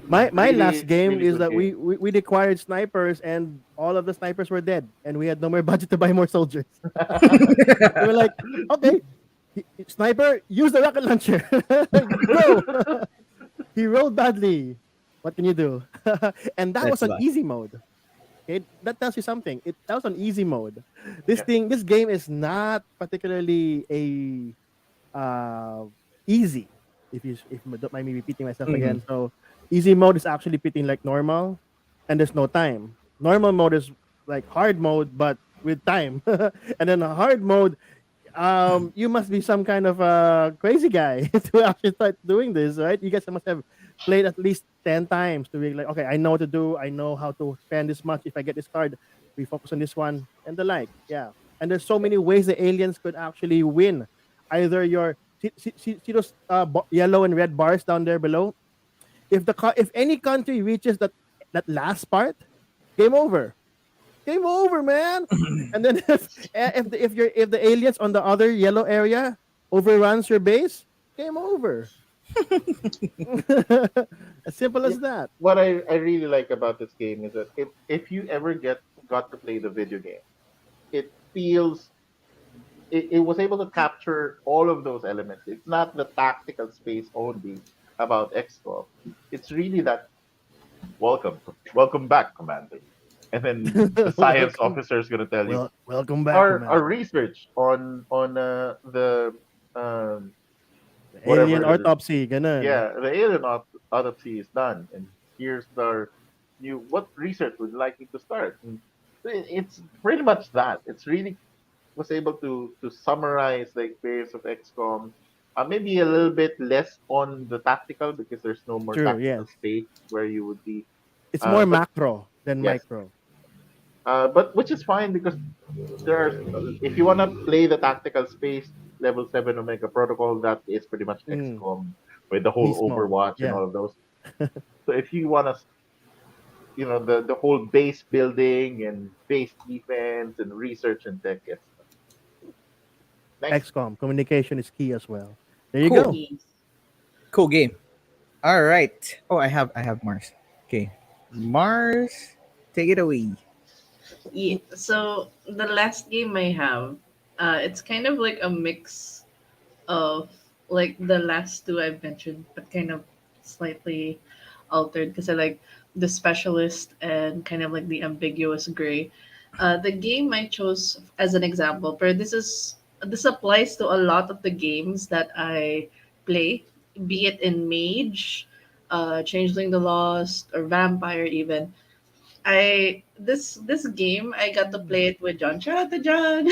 My last really game really is good that game. we acquired snipers and all of the snipers were dead and we had no more budget to buy more soldiers. We were like, okay, sniper, use the rocket launcher. Go. He rolled badly. What can you do? And that was That's on why. easy mode. Okay, that tells you something. That was on easy mode. Yeah. This game is not particularly a uh, easy. If you don't mind me repeating myself Hmm. again, so easy mode is actually pitting like normal, and there's no time. Normal mode is like hard mode, but with time, and then a hard mode, you must be some kind of a crazy guy to actually start doing this, right? You guys must have played at least 10 times to be like, okay, I know what to do. I know how to spend this much. If I get this card, we focus on this one and the like. Yeah, and there's so many ways the aliens could actually win. Either your see those yellow and red bars down there below. If any country reaches that last part, game over. Game over, man. And then if the aliens on the other yellow area overruns your base, game over. As simple Yeah. as that. What I really like about this game is that if you ever got to play the video game, it feels it was able to capture all of those elements. It's not the tactical space only about XCOM. It's really that welcome back, Commander. and then the science welcome, officer is gonna tell you welcome back, our Commander. research on the Alien whatever, autopsy, ganun. yeah, the alien autopsy is done, and here's our new, what research would you like me to start? And it's pretty much that. It's really was able to summarize the experience of XCOM. Maybe a little bit less on the tactical because there's no more True. tactical Yes, space where you would be. it's more But macro than yes, micro. but which is fine because there are, if you want to play the tactical space, level 7 Omega Protocol, that is pretty much Mm. XCOM with the whole Beast mode. Overwatch and Yeah. all of those. So if you want to, the whole base building and base defense and research and tech, yes. Next. XCOM communication is key as well. There you Cool. go. Yes. Cool game. All right. Oh, I have Mars. Okay. Mars, take it away. Yeah. So the last game I have, it's kind of like a mix of like the last two I've mentioned, but kind of slightly altered because I like the specialist and kind of like the ambiguous gray. The game I chose as an example, but this applies to a lot of the games that I play, be it in Mage, Changeling the Lost, or Vampire even. This game I got to play it with John. Shout out to John.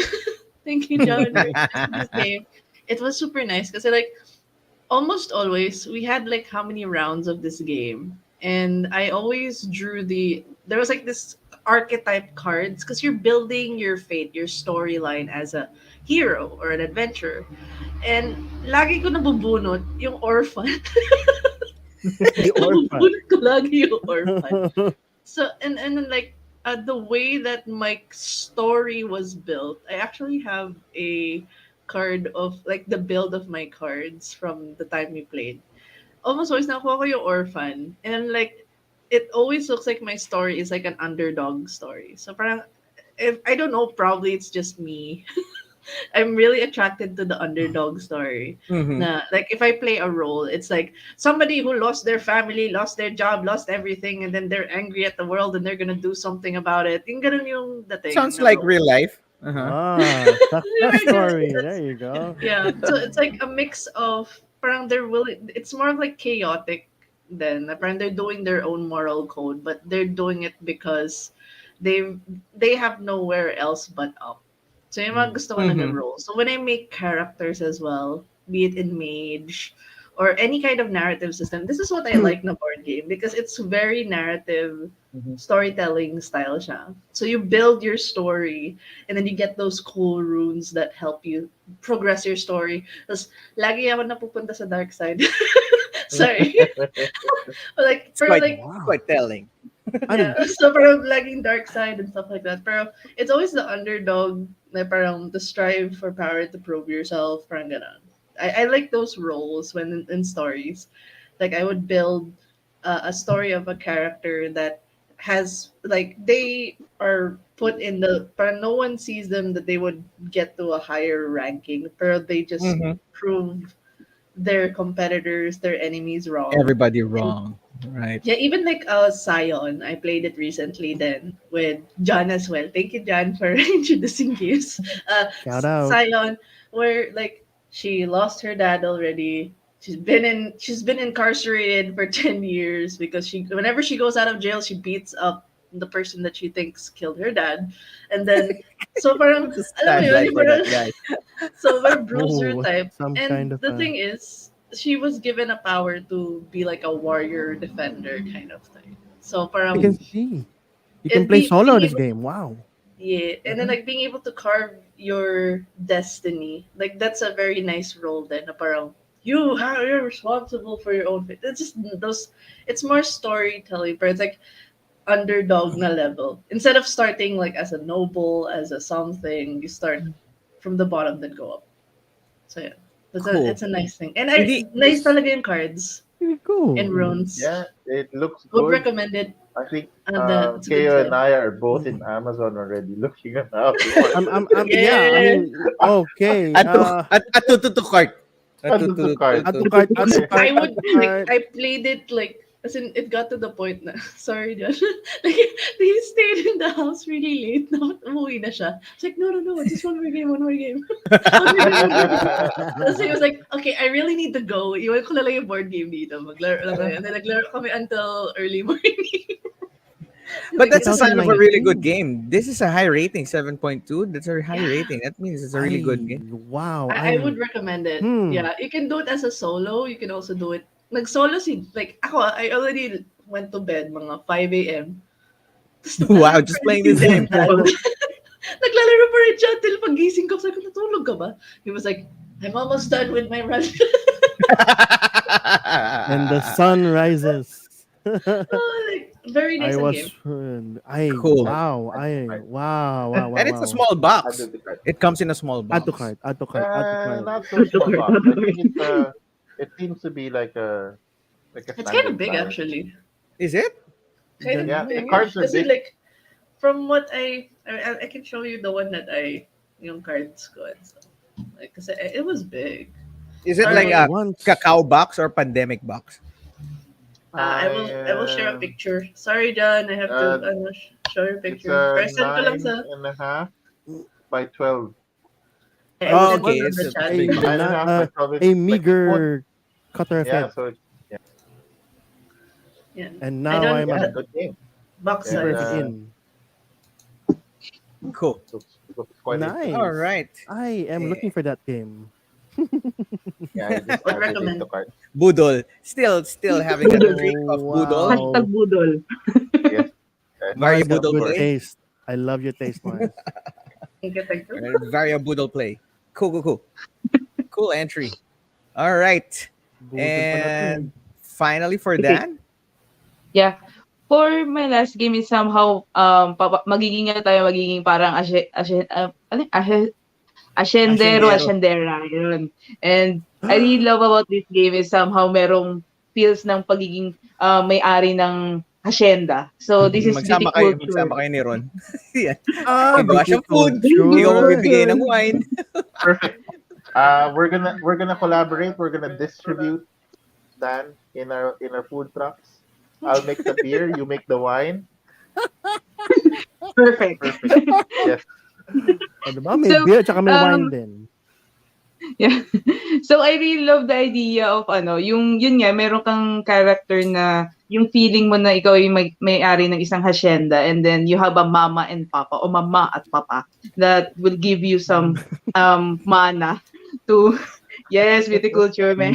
Thank you, John, for suggesting this game. It was super nice because like almost always we had like how many rounds of this game, and I always drew there was like this archetype cards because you're building your fate, your storyline as a hero or an adventurer. And lagi ko nabubunot yung orphan. The orphan. Nabubunot ko lagi yung orphan. So and then like the way that my story was built, I actually have a card of like the build of my cards from the time we played. Almost always nakuha ko yung orphan, and like it always looks like my story is like an underdog story. So parang, if I don't know, probably it's just me. I'm really attracted to the underdog story. Mm-hmm. Na, like if I play a role, it's like somebody who lost their family, lost their job, lost everything, and then they're angry at the world and they're gonna do something about it. Yung ganun yung dating Sounds na like role. real life. Uh-huh. Success story. There you go. Yeah, so it's like a mix of parang they're willing. It's more of like chaotic. Then parang they're doing their own moral code, but they're doing it because they they have nowhere else but up. So yung mga gusto ko na Mm-hmm. role. So when I make characters as well, be it in Mage or any kind of narrative system, this is what I like na board game because it's very narrative Mhm. storytelling style siya. So you build your story and then you get those cool runes that help you progress your story. Tapos lagi ako napupunta sa dark side. Sorry. Like, It's pero quite like, Wow. quite telling. I yeah, mean, so parang laging dark side and stuff like that. Pero it's always the underdog na parang the strive for power to prove yourself, parang ganun. I like those roles when in stories. Like I would build a story of a character that has like they are put in the parang no one sees them that they would get to a higher ranking, pero they just Mm-hmm. prove their competitors, their enemies wrong. Everybody And wrong, right? yeah, even like Scion, I played it recently then with John as well. Thank you, John, for introducing games. shout out. Scion, where like she lost her dad already. She's been incarcerated for 10 years because she whenever she goes out of jail, she beats up the person that she thinks killed her dad. And then so parang What's the alam mo yun, tagline yung for that, parang guys? so we're bruiser Oh, type. some kind And of the thing is, she was given a power to be like a warrior defender kind of thing. So I can parang see. You can it play solo being this able, game. Wow. yeah, and then like being able to carve your destiny, like that's a very nice role. Then na parang you're responsible for your own fate. It's just those. It's more storytelling, but it's like underdog na level. Instead of starting like as a noble, as a something, you start from the bottom then go up. So yeah, Cool. it's a nice thing. And Hindi, nice talaga yung cards Pretty cool. and runes. Yeah, it looks Would good. recommend it. I think It's a good Keo and time. I are both in Amazon already looking at how to order. Yeah. I Yeah. mean, okay. at to cart. At Add to cart. Add to cart. Add to I cart. would Add to like cart. I played it like As in, it got to the point na, sorry, Josh. Like, he stayed in the house really late. Dapat umuwi na siya. It's like, no, no, no, just one more game, one more game. One more game, one more game. Tapos he was like, okay, I really need to go. Iwan ko na lang yung board game dito. Maglaro lang kayo. And then naglaro kami until early morning. But Like, that's a it's sign of a really good 2019. game. This is a high rating, 7.2. That's a high yeah. rating. That means it's a really good game. Wow, I would recommend it. hmm. Yeah, you can do it as a solo. You can also do it. Nag-solo si, like, ako, I already went to bed mga 5 a.m. Tapos Wow, naglalaro pa just rin playing si this game. Dental. Naglalaro pa rin siya till pagising ko. Sabi ko, natulog ka ba? He was like, I'm almost done with my run. And the sun rises. Oh, like, very I nice was game. Cool. wow, And it's a wow. small Add box. to the cart. It comes in a small Add to box. cart, add to cart, add to cart. Not so small box. I think it seems to be like a It's kind of standard big, size. actually. Is it? Kind of Yeah, the big. cards are Kasi big. like, from what I can show you the one that yung cards ko and stuff. Like, kasi it was big. Is it Or like a Once cacao box or pandemic box? I will share a picture. Sorry, John. I have to show your It's picture. a Or send ko lang 9.5 by 12. I Oh, sent okay. it on It's the a chat. big box. 9.5 by 12. It's a like meager cutter of yeah, head. so Yeah. And I now don't I'm yeah, a good game. box And, super size. in. Cool. Looks quite interesting. All Nice. right. I am looking for that game. Yeah, I just Would added it recommend. to cart. Budol. Still having that Budol. streak of Oh, Budol. wow. Hashtag budol. Yes. Varia Mars has Budol good play. taste. I love your taste, Mars. Thank you. Varia Budol play. Cool. Cool entry. All right. Budol pala to. And finally for Okay. Dan. Yeah. For my last game is somehow magiging nga tayo magiging parang Ascendero. ascendera yun. And I really love about this game is somehow merong feels ng pagiging may-ari ng hacienda. So this is Magsama kayo viticulture. ni Ron. Yan. Ah, Gagawa siyang food. viticulture. Ikaw magbibigay ng wine. Perfect. We're gonna collaborate. We're gonna distribute Dan in our food trucks. I'll make the beer. You make the wine. Perfect. Perfect. Yes. O, diba? May So, beer tsaka may wine din. Yeah. So I really love the idea of yung yun nga meron kang character na yung feeling mo na ikaw yung may-ari ng isang hacienda and then you have a mama and papa o mama at papa that will give you some mana to yes, viticulture man.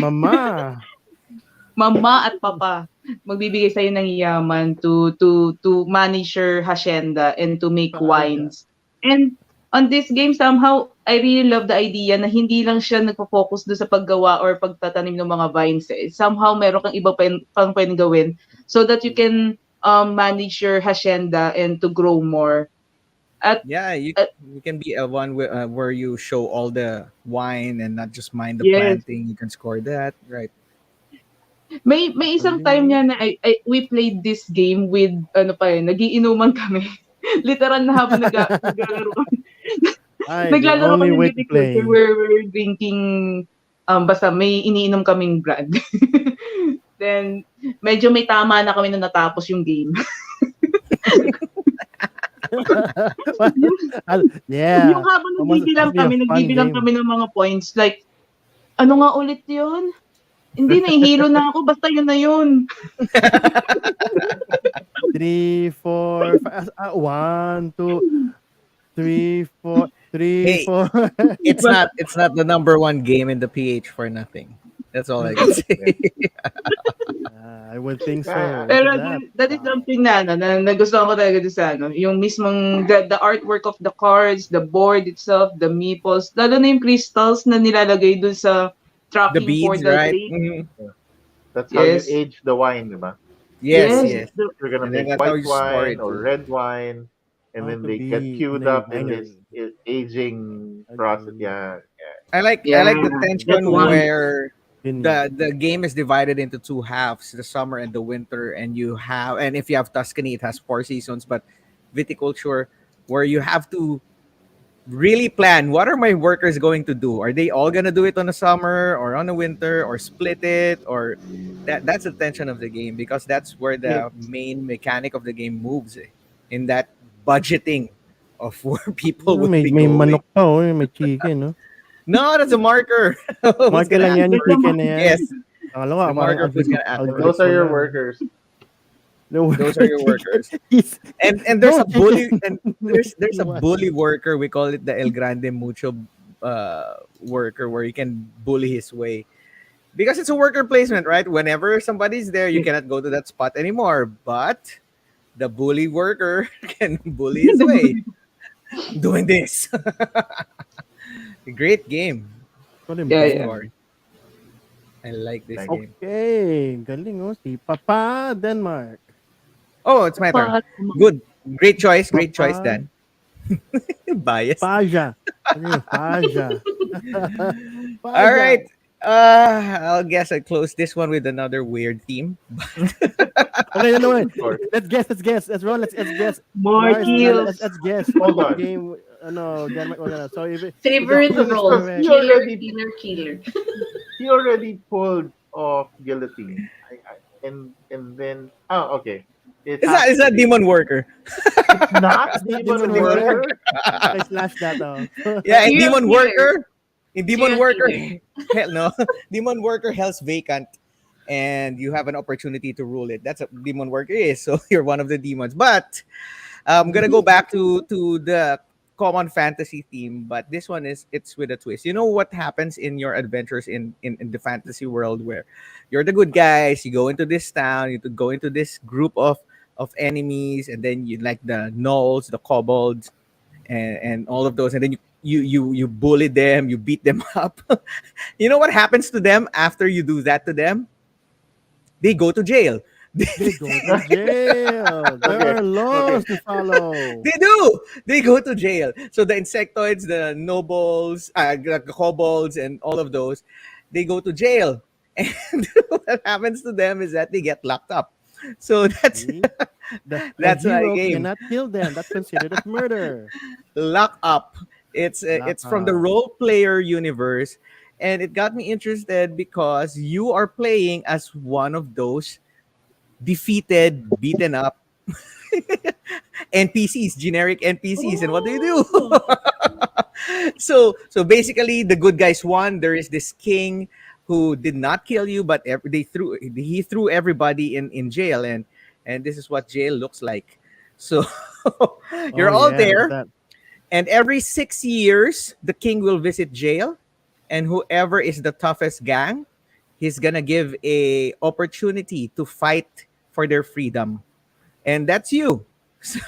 Mama at papa magbibigay sa'yo ng yaman to manage your hacienda and to make wines. And on this game, somehow, I really love the idea na hindi lang siya nagpo-focus doon sa paggawa or pagtatanim ng mga vines. Somehow, meron kang iba pang pwedeng gawin so that you can manage your hacienda and to grow more. Yeah, you can be a one where you show all the wine and not just mind the Yes. planting. You can score that, right? May isang time niya na we played this game with nagiinuman kami. Literal na habang naglalaro kami. Ay, the Naglalaro only kami way ng to play. viticulture where we're drinking basta may iniinom kaming brand. Then medyo may tama na kami nung natapos yung game. Yeah. Yung habang Must be a fun nagbibilang game. kami ng mga points like ano nga ulit 'yun? Hindi nahihilo na ako basta yun na yun. 3, 4, 5, 1, 2, 3, 4, 3, Hey. 4. It's not the number one game in the PH for nothing. That's all I can say. I would think so. Pero Look at that is something na nagustuhan ko talaga doon sa yung mismong the artwork of the cards, the board itself, the meeples, lalo na yung crystals na nilalagay doon sa The tracking for beads, the right? tree. Mhm. That's how you Yes. age the wine, diba? Yes. You're gonna And then make that's how white you store wine it or too. red wine, and How then to they get be queued in a up in this aging process. Yeah. I like the Yeah, tension that's one. where Vineyard. the game is divided into two halves, the summer and the winter, and if you have Tuscany, it has 4 seasons, but viticulture where you have to really plan what are my workers going to do. Are they all gonna do it on the summer or on the winter or split it or that's the tension of the game because that's where the It's main mechanic of the game moves in that budgeting of where people will May be may going. manok pa, oh, may chicken, 'no? No, that's a marker. Who's Marker gonna lang ask 'yan, for yung it? There's a chicken na 'yan. Yes, Akala ko the parang marker who's gonna ask for it. those are algorithm your na. workers. The Those worker are your chicken workers. is And there's no a bully chicken. and No, there's a no. bully worker. We call it the El Grande Mucho worker, where you can bully his way because it's a worker placement, right? Whenever somebody's there, you cannot go to that spot anymore. But the bully worker can bully his way doing this. Great game. Yeah, Of yeah. Kalimbing. course, I like this Like, game. Okay, galing, oh, si Papa Denmark. Oh, it's my turn. But, Good, great choice, great choice, Papa Dan. Biased. Paja. Ano yun? Paja. All Paja. right. I'll guess I close this one with another weird theme. Okay, no, no, wait. of course. Let's guess. Let's roll. Let's guess. more Mars, kills. let's guess Hold what on. game. No, Denmark. So if the Favorite clue is roles: correct, He killer, already killer, killer. he already pulled off guillotine. And then okay. It has It's to not be. Demon Worker. It's not it's not demon Demon Worker. worker. I slash that out. Yeah, and Serial Demon killer. Worker. In Demon Serial Worker, killer. hell no. Demon Worker hell's vacant, and you have an opportunity to rule it. That's what Demon Worker is. So you're one of the demons. But I'm gonna go back to the common fantasy theme, but this one is it's with a twist. You know what happens in your adventures in the fantasy world where you're the good guys, you go into this town, you go into this group of enemies, and then you like the gnolls, the kobolds, and all of those, and then you bully them, you beat them up. You know what happens to them after you do that to them? They go to jail. They go to jail. There Okay. are Okay. laws to follow. They do. They go to jail. So the insectoids, the nobles, the kobolds, and all of those, they go to jail. And what happens to them is that they get locked up. So that's See? The that's my hero game. cannot kill them. That's considered as murder. Lock up. Lock It's from the up. role player universe, and it got me interested because you are playing as one of those defeated, beaten up NPCs, generic NPCs, and what do you do? Oh. So basically, the good guys won. There is this king who did not kill you, but he threw everybody in jail, and this is what jail looks like. So Oh you're all yeah, look at there, that. and every 6 years, the king will visit jail, and whoever is the toughest gang, he's gonna give a opportunity to fight for their freedom, and that's you. So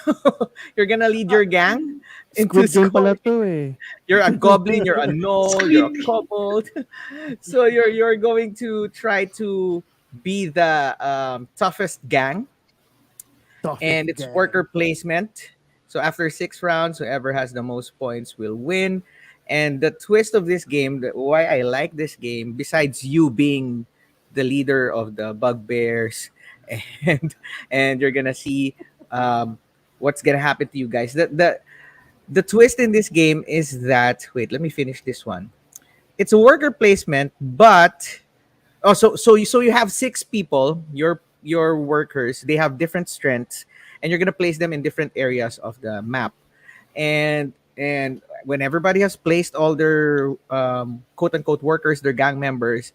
you're gonna lead your gang into Squid Game score. pala to eh. You're a goblin, you're a gnoll, you're a Squid. kobold. So you're going to try to be the toughest gang, and Toughest it's gang. worker placement. So after 6 rounds, whoever has the most points will win. And the twist of this game, why I like this game, besides you being the leader of the bugbears, and you're gonna see um, what's gonna happen to you guys. The twist in this game is that wait, let me finish this one. It's a worker placement, but so you have 6 people, your workers, they have different strengths, and you're gonna place them in different areas of the map. And when everybody has placed all their quote unquote workers, their gang members,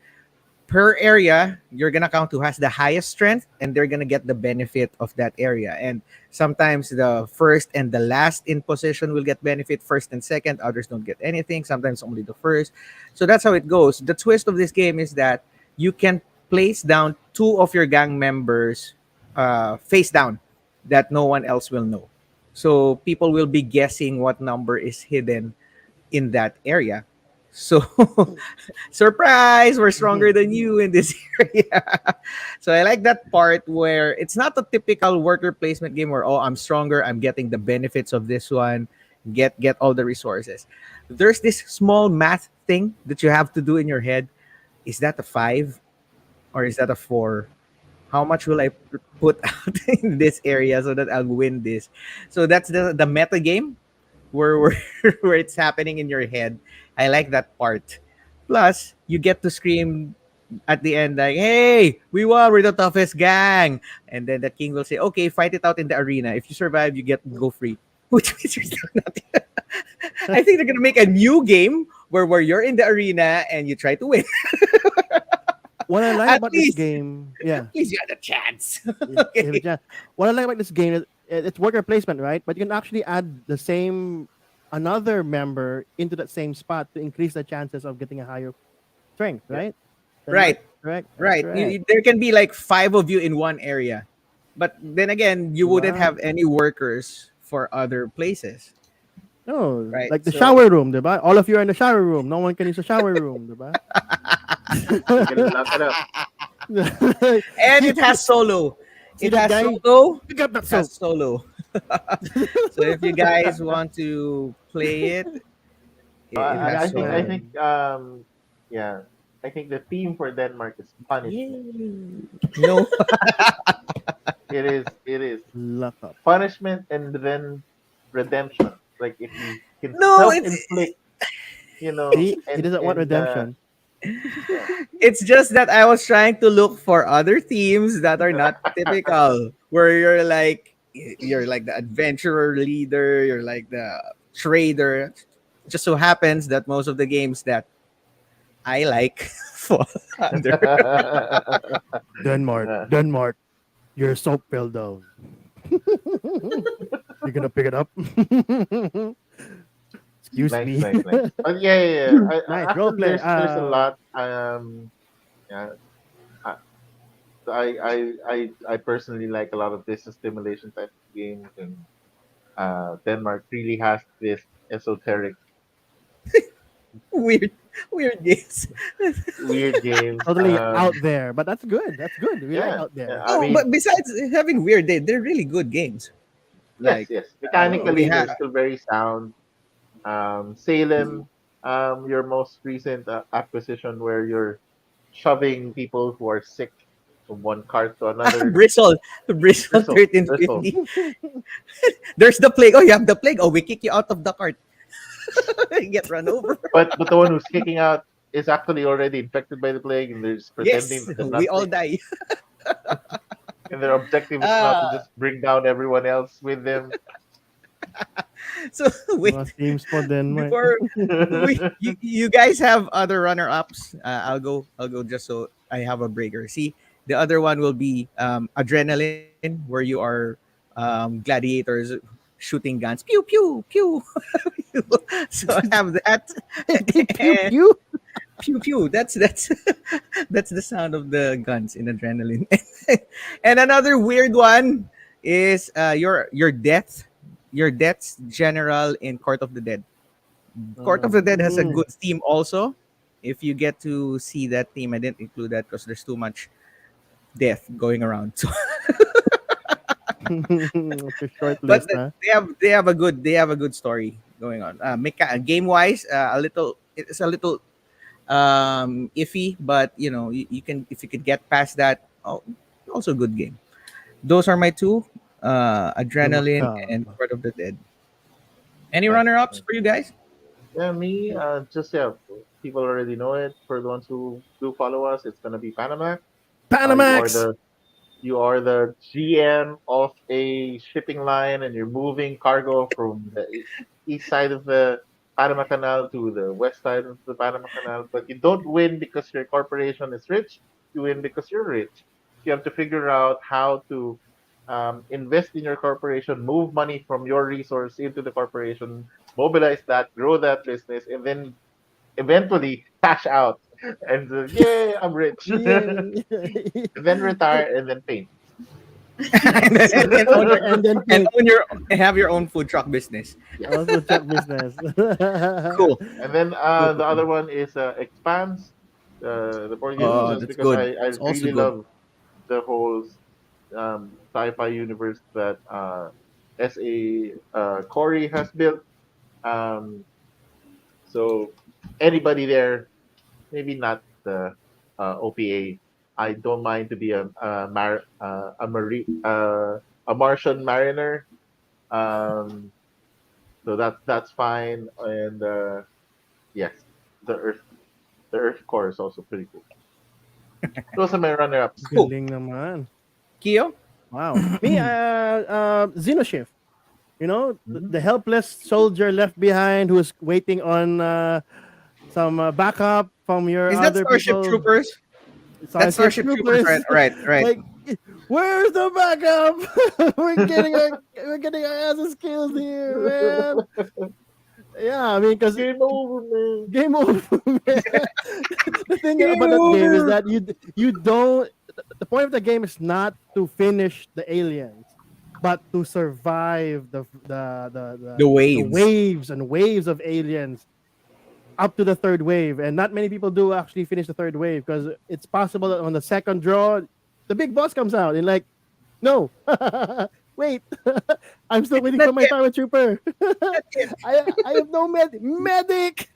per area, you're gonna count who has the highest strength, and they're gonna get the benefit of that area. And sometimes the first and the last in position will get benefit, first and second, others don't get anything, sometimes only the first. So that's how it goes. The twist of this game is that you can place down 2 of your gang members face down, that no one else will know. So people will be guessing what number is hidden in that area. So surprise, we're stronger than you in this area. So I like that part where it's not a typical worker placement game where, oh, I'm stronger, I'm getting the benefits of this one, get all the resources. There's this small math thing that you have to do in your head. Is that a 5 or is that a 4? How much will I put out in this area so that I'll win this? So that's the meta game. where where it's happening in your head. I like that part. Plus, you get to scream at the end like, "Hey, we won! We're the toughest gang!" And then the king will say, "Okay, fight it out in the arena. If you survive, you get go free." Which means you're still not. I think they're gonna make a new game where you're in the arena and you try to win. What I like At about this least, game, yeah, at least you had a chance. if Okay. what I like about this game is it's worker placement, right? But you can actually add the same another member into that same spot to increase the chances of getting a higher strength, Yeah. right? Denmark, Right. correct? That's Right. correct. There can be like five of you in one area. But then again, you wouldn't Wow. have any workers for other places. No, Right. like the So shower room, diba? All of you are in the shower room. No one can use the shower room, diba? You can lock it up. and see, it has solo. see It that has guy? solo. Pick up that It has soap. solo. So if you guys want to play it, it I, has I Nice think I solo. think man. yeah, I think the theme for Denmark is punishment. Yay. No. It is Lock up. punishment and then redemption. Like if you can No, self-inflict, See, he doesn't want and yeah. it's just that I was trying to look for other themes that are not typical, where you're like the adventurer leader, you're like the trader. Just so happens that most of the games that I like fall under. Denmark, Denmark, your soap fell down. You're gonna pick it up. Excuse Nice, me. nice, nice. But yeah, yeah, yeah. Nice role Actually, play. there's a lot. Yeah, I, I personally like a lot of business stimulation type of games, and Denmark really has this esoteric, weird, weird games. weird games. Totally out there, but that's good. That's good. We like Yeah, out yeah. there. I Oh, mean, but besides having weird, they're really good games. yes, Like yes. we Mechanically, they're have still very sound. Salem, your most recent acquisition, where you're shoving people who are sick from one cart to another. bristle, bristle Bristle, 1350. bristle. There's the plague. Oh, you have the plague. Oh, we kick you out of the cart. You get run over. But the one who's kicking out is actually already infected by the plague, and they're just pretending Yes, that they're we not all sick. die. And their objective is not to Uh, just bring down everyone else with them. so Mga wait, themes for Denmark. before you guys have other runner ups. I'll go just so I have a breaker. See, the other one will be adrenaline, where you are gladiators shooting guns. Pew pew pew. Pew. So I have that. They pew And pew. pew pew. That's that's the sound of the guns in adrenaline. And another weird one is your death's general in Court of the Dead. Court of the Dead has a Mm. good theme also. If you get to see that theme, I didn't include that because there's too much death going around. So, It's a short but list, huh? they have a good story going on. Game wise, a little it's a little iffy, but you can if you could get past that. Oh, also good game. Those are my two, The Adrenaline and macabre. Court of the Dead. Any Nice, runner ups nice. for you guys? Yeah, me, just yeah, people already know it. For the ones who do follow us, it's gonna be Panama. Uh, you are Panamax. the you are the GM of a shipping line, and you're moving cargo from the east side of the Panama Canal to the west side of the Panama Canal. But you don't win because your corporation is rich. You win because you're rich. You have to figure out how to invest in your corporation, move money from your resource into the corporation, mobilize that, grow that business, and then eventually cash out and yay, I'm rich. And Yay. then retire and then paint. And own your And then and paint. own your and have your own food truck business. Yeah. Also truck business. Cool. And then Cool, the cool, other cool. one is Expanse, the board game, Oh, just that's because good. I It's also really good. love the whole sci-fi universe that SA Corey has built. Um, so anybody there, maybe not the OPA. I don't mind to be a Martian mariner. Um, So that's fine. And yes, the Earth core is also pretty cool. Those are my runner-ups. Cool. Galing naman. Kyo? Wow. Me, Xenoshift. You know, the Mm. helpless soldier left behind who's waiting on some backup from your Is that other Starship people. Troopers? That's Starship Starship Troopers, right? Troopers. Right, right. Like, where's the backup? we're getting our asses killed here, man. Yeah, I mean, because Game over, man. game over, man. The thing Game about that game is over. that you don't. The point of the game is not to finish the aliens, but to survive The the waves. waves and waves of aliens up to the third wave. And not many people do actually finish the third wave because it's possible that on the second draw, the big boss comes out and like, no, wait, I'm still waiting Not for my yet. power trooper. Not yet. I have no medic.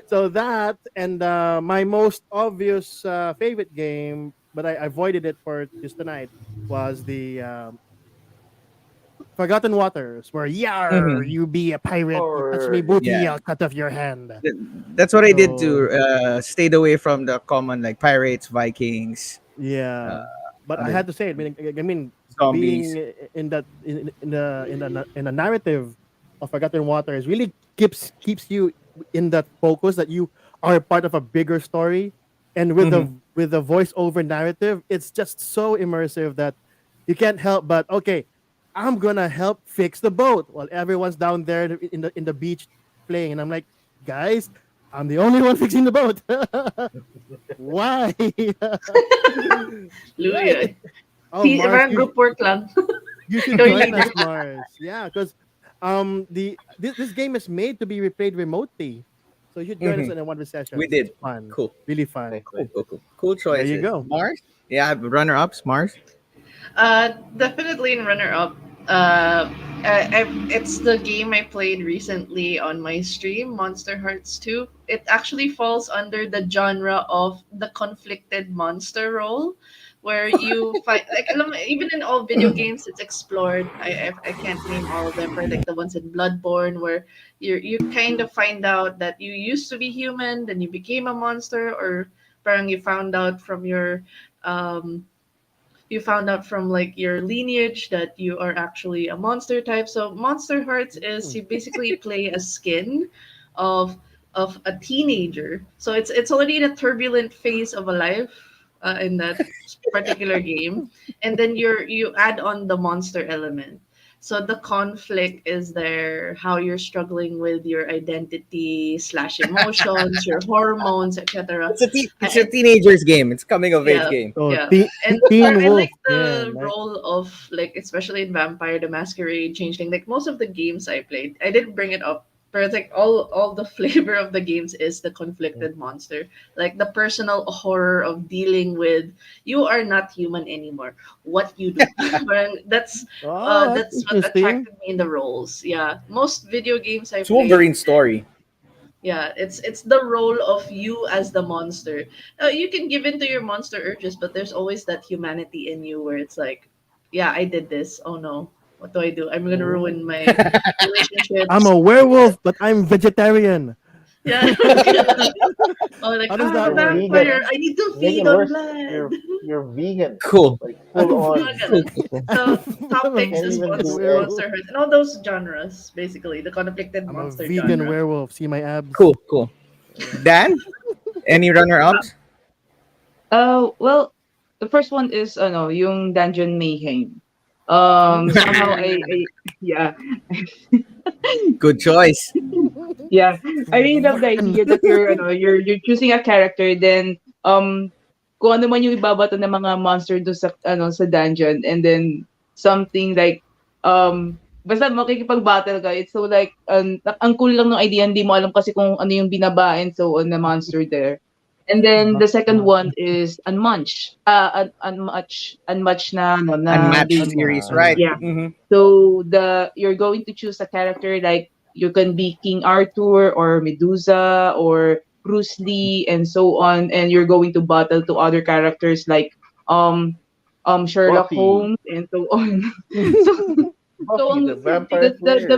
So that and my most obvious favorite game, but I avoided it for just tonight, was the Forgotten Waters, where yar Mhm. you be a pirate, you touch me Or booty, Yeah. I'll cut off your hand. Th- That's what I did So to stayed away from the common like pirates, Vikings, uh, yeah, but I other had to say it. I mean, being zombies. in that in the narrative of Forgotten Waters really keeps you in that focus that you are part of a bigger story, and with the Mhm. with the voiceover narrative, it's just so immersive that you can't help but okay, I'm gonna help fix the boat while everyone's down there in the beach playing, and I'm like, guys, I'm the only one fixing the boat. Why? Right. Luya. Oh, See, Mars, parang group work lang. you should Ikaw yung join leader. us, Mars. Yeah, because this game is made to be replayed remotely, so you should join us Mhm. in one of the We sessions. It's did. fun, Cool. really fun. nice, nice. Cool There you choices. go. Mars. Yeah, runner ups. Mars. Definitely in runner up. It's the game I played recently on my stream, Monster Hearts 2. It actually falls under the genre of the conflicted monster role, where you fight like alam mo, even in all video games it's explored. I can't name all of them, but like the ones in Bloodborne, where you kind of find out that you used to be human, then you became a monster, or parang um you found out from like your lineage that you are actually a monster type. So Monster Hearts is Mm. you basically play a skin of of a teenager. So it's already in a turbulent phase of a life in that particular game, and then you add on the monster element. So the conflict is there, how you're struggling with your identity slash emotions, your hormones, etc. It's a teenager's game. It's coming of age Yeah, game. So yeah. And Teen I like Wolf. Yeah, the nice. role of like especially in Vampire the Masquerade, Changeling, like most of the games I played, I didn't bring it up. But it's like all the flavor of the games is the conflicted monster. Like the personal horror of dealing with you are not human anymore. What you do. Parang Oh, that's that's what interesting. attracted me in the roles. Yeah. Most video games I It's played, Wolverine's story. yeah, it's the role of you as the monster. You can give in to your monster urges, but there's always that humanity in you where it's like, yeah, I did this. Oh no, what do I do? I'm gonna ruin Oh. my I'm relationships. a werewolf, but I'm vegetarian. Yeah, oh like How does that You're work? vegan. vampire. I need to To make feed it on worse, blood. you're vegan, Cool. like full I'm, Mga on. Cool. ganun. So top I'm a picks Can't is even vegan do eggs. Monster werewolf. Hearts and all those genres, basically the conflicted I'm a monster vegan genre. werewolf. See my abs? Cool. Cool. Dan, any runner ups? Well, the first one is ano, yung Dungeon Mayhem. Somehow I Ooh. yeah, Good choice. yeah. I really love the Fun. idea that you're choosing a character, then kung ano man yung ibabato ng mga monster do sa sa dungeon, and then something like basta makikipag-battle ka. It's so like ang cool lang ng idea, hindi mo alam kasi kung ano yung binabain so on the monster there. And then the second one is Unmatched. Unmatched na ano na Unmatched game. series, Unmatched. right? Yeah. Mm-hmm. So you're going to choose a character like you can be King Arthur or Medusa or Bruce Lee and so on, and you're going to battle to other characters like um Sherlock Buffy, Holmes and so on. So So Buffy ang the Vampire Slayer the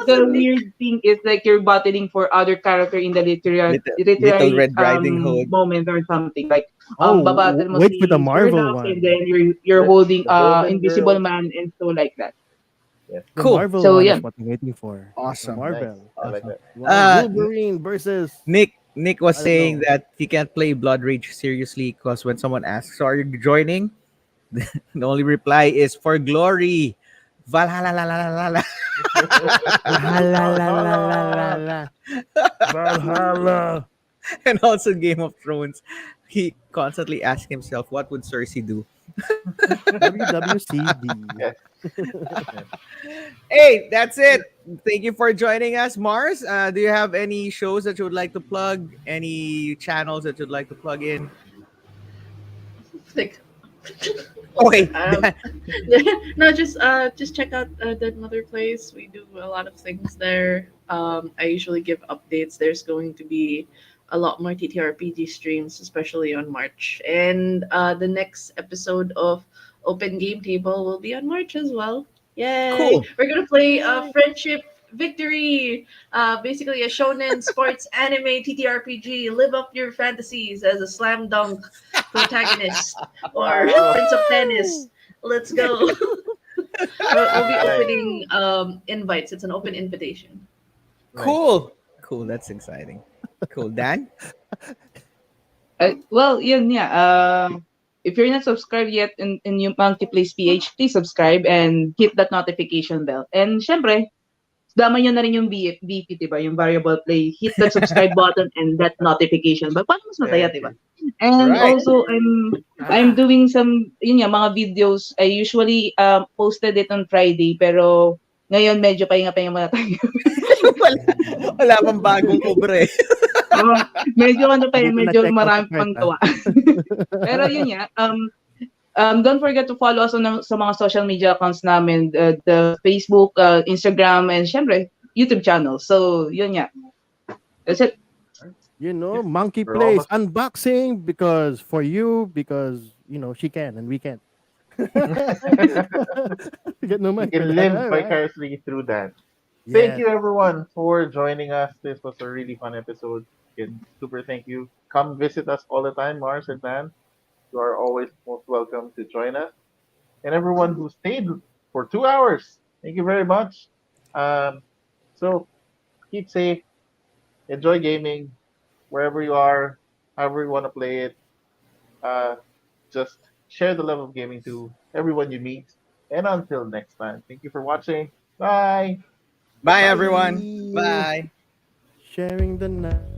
versus. weird thing is like you're battling for other character in the Little literary Red Riding Hood. moment or something like Oh, babattle mo wait for the si Marvel Sherlock and one. then you're holding The Golden Invisible Girls. Man and so like that. Yes, The Cool. Marvel So one is yeah. what I'm waiting for. The Awesome. nice. Marvel. I like Awesome. that. Uh, Wolverine versus Nick was I don't saying know. that he can't play Blood Rage seriously because when someone asks, "So are you joining?" the only reply is for glory. Valhalla la la la la la. La la la la la la Valhalla. la. Valhalla. And also Game of Thrones. He constantly asks himself, what would Cersei do? WWCD. Yes. Yes. Hey, that's it. Thank you for joining us, Mars. Do you have any shows that you would like to plug? Any channels that you'd like to plug in? Like, Okay. um, no, just check out Dead Mother Place. We do a lot of things there. I usually give updates. There's going to be a lot more TTRPG streams, especially on March. And the next episode of Open Game Table will be on March as well. Yay! Cool. We're gonna play Yay. Friendship Victory. Basically a shonen sports anime TTRPG. Live up your fantasies as a slam dunk protagonist or Wow. Prince of Tennis. Let's go. We'll be Nice. opening invites. It's an open invitation. Nice. Cool. Cool. That's exciting. Cool. Dan? Well, yun yeah. If you're not subscribed yet in yung Monkey Plays PH, please subscribe and hit that notification bell. And syempre, dama nyo na rin yung BP, diba? Yung variable play. Hit that subscribe button and that notification bell. Para mas masaya, Thank diba? you. And Right. also, I'm doing some, yun nga, mga videos. I usually posted it on Friday, pero ngayon medyo pahinga-pahinga muna tayo. wala, wala pang bagong cover eh. Oo, medyo ano pa Hindi yun, pa medyo na-check out sa marami cart, pang ah. gawa. Pero yun nga, don't forget to follow us sa mga social media accounts namin, the Facebook, Instagram, and syempre, YouTube channel. So, yun nga. That's it. You know, Yes. Monkey We're Plays almost. unboxing because for you, because she can and we can't. We get no We money for can that. live All right. vicariously through that. Thank Yes. you, everyone, for joining us. This was a really fun episode. Again, super thank you. Come visit us all the time, Mars and Dan. You are always most welcome to join us. And everyone who stayed for 2 hours, thank you very much. Um, so keep safe, enjoy gaming wherever you are, however you want to play it. Uh, just share the love of gaming to everyone you meet. And until next time, thank you for watching. Bye. Bye, everyone. Bye. Bye. Sharing the night.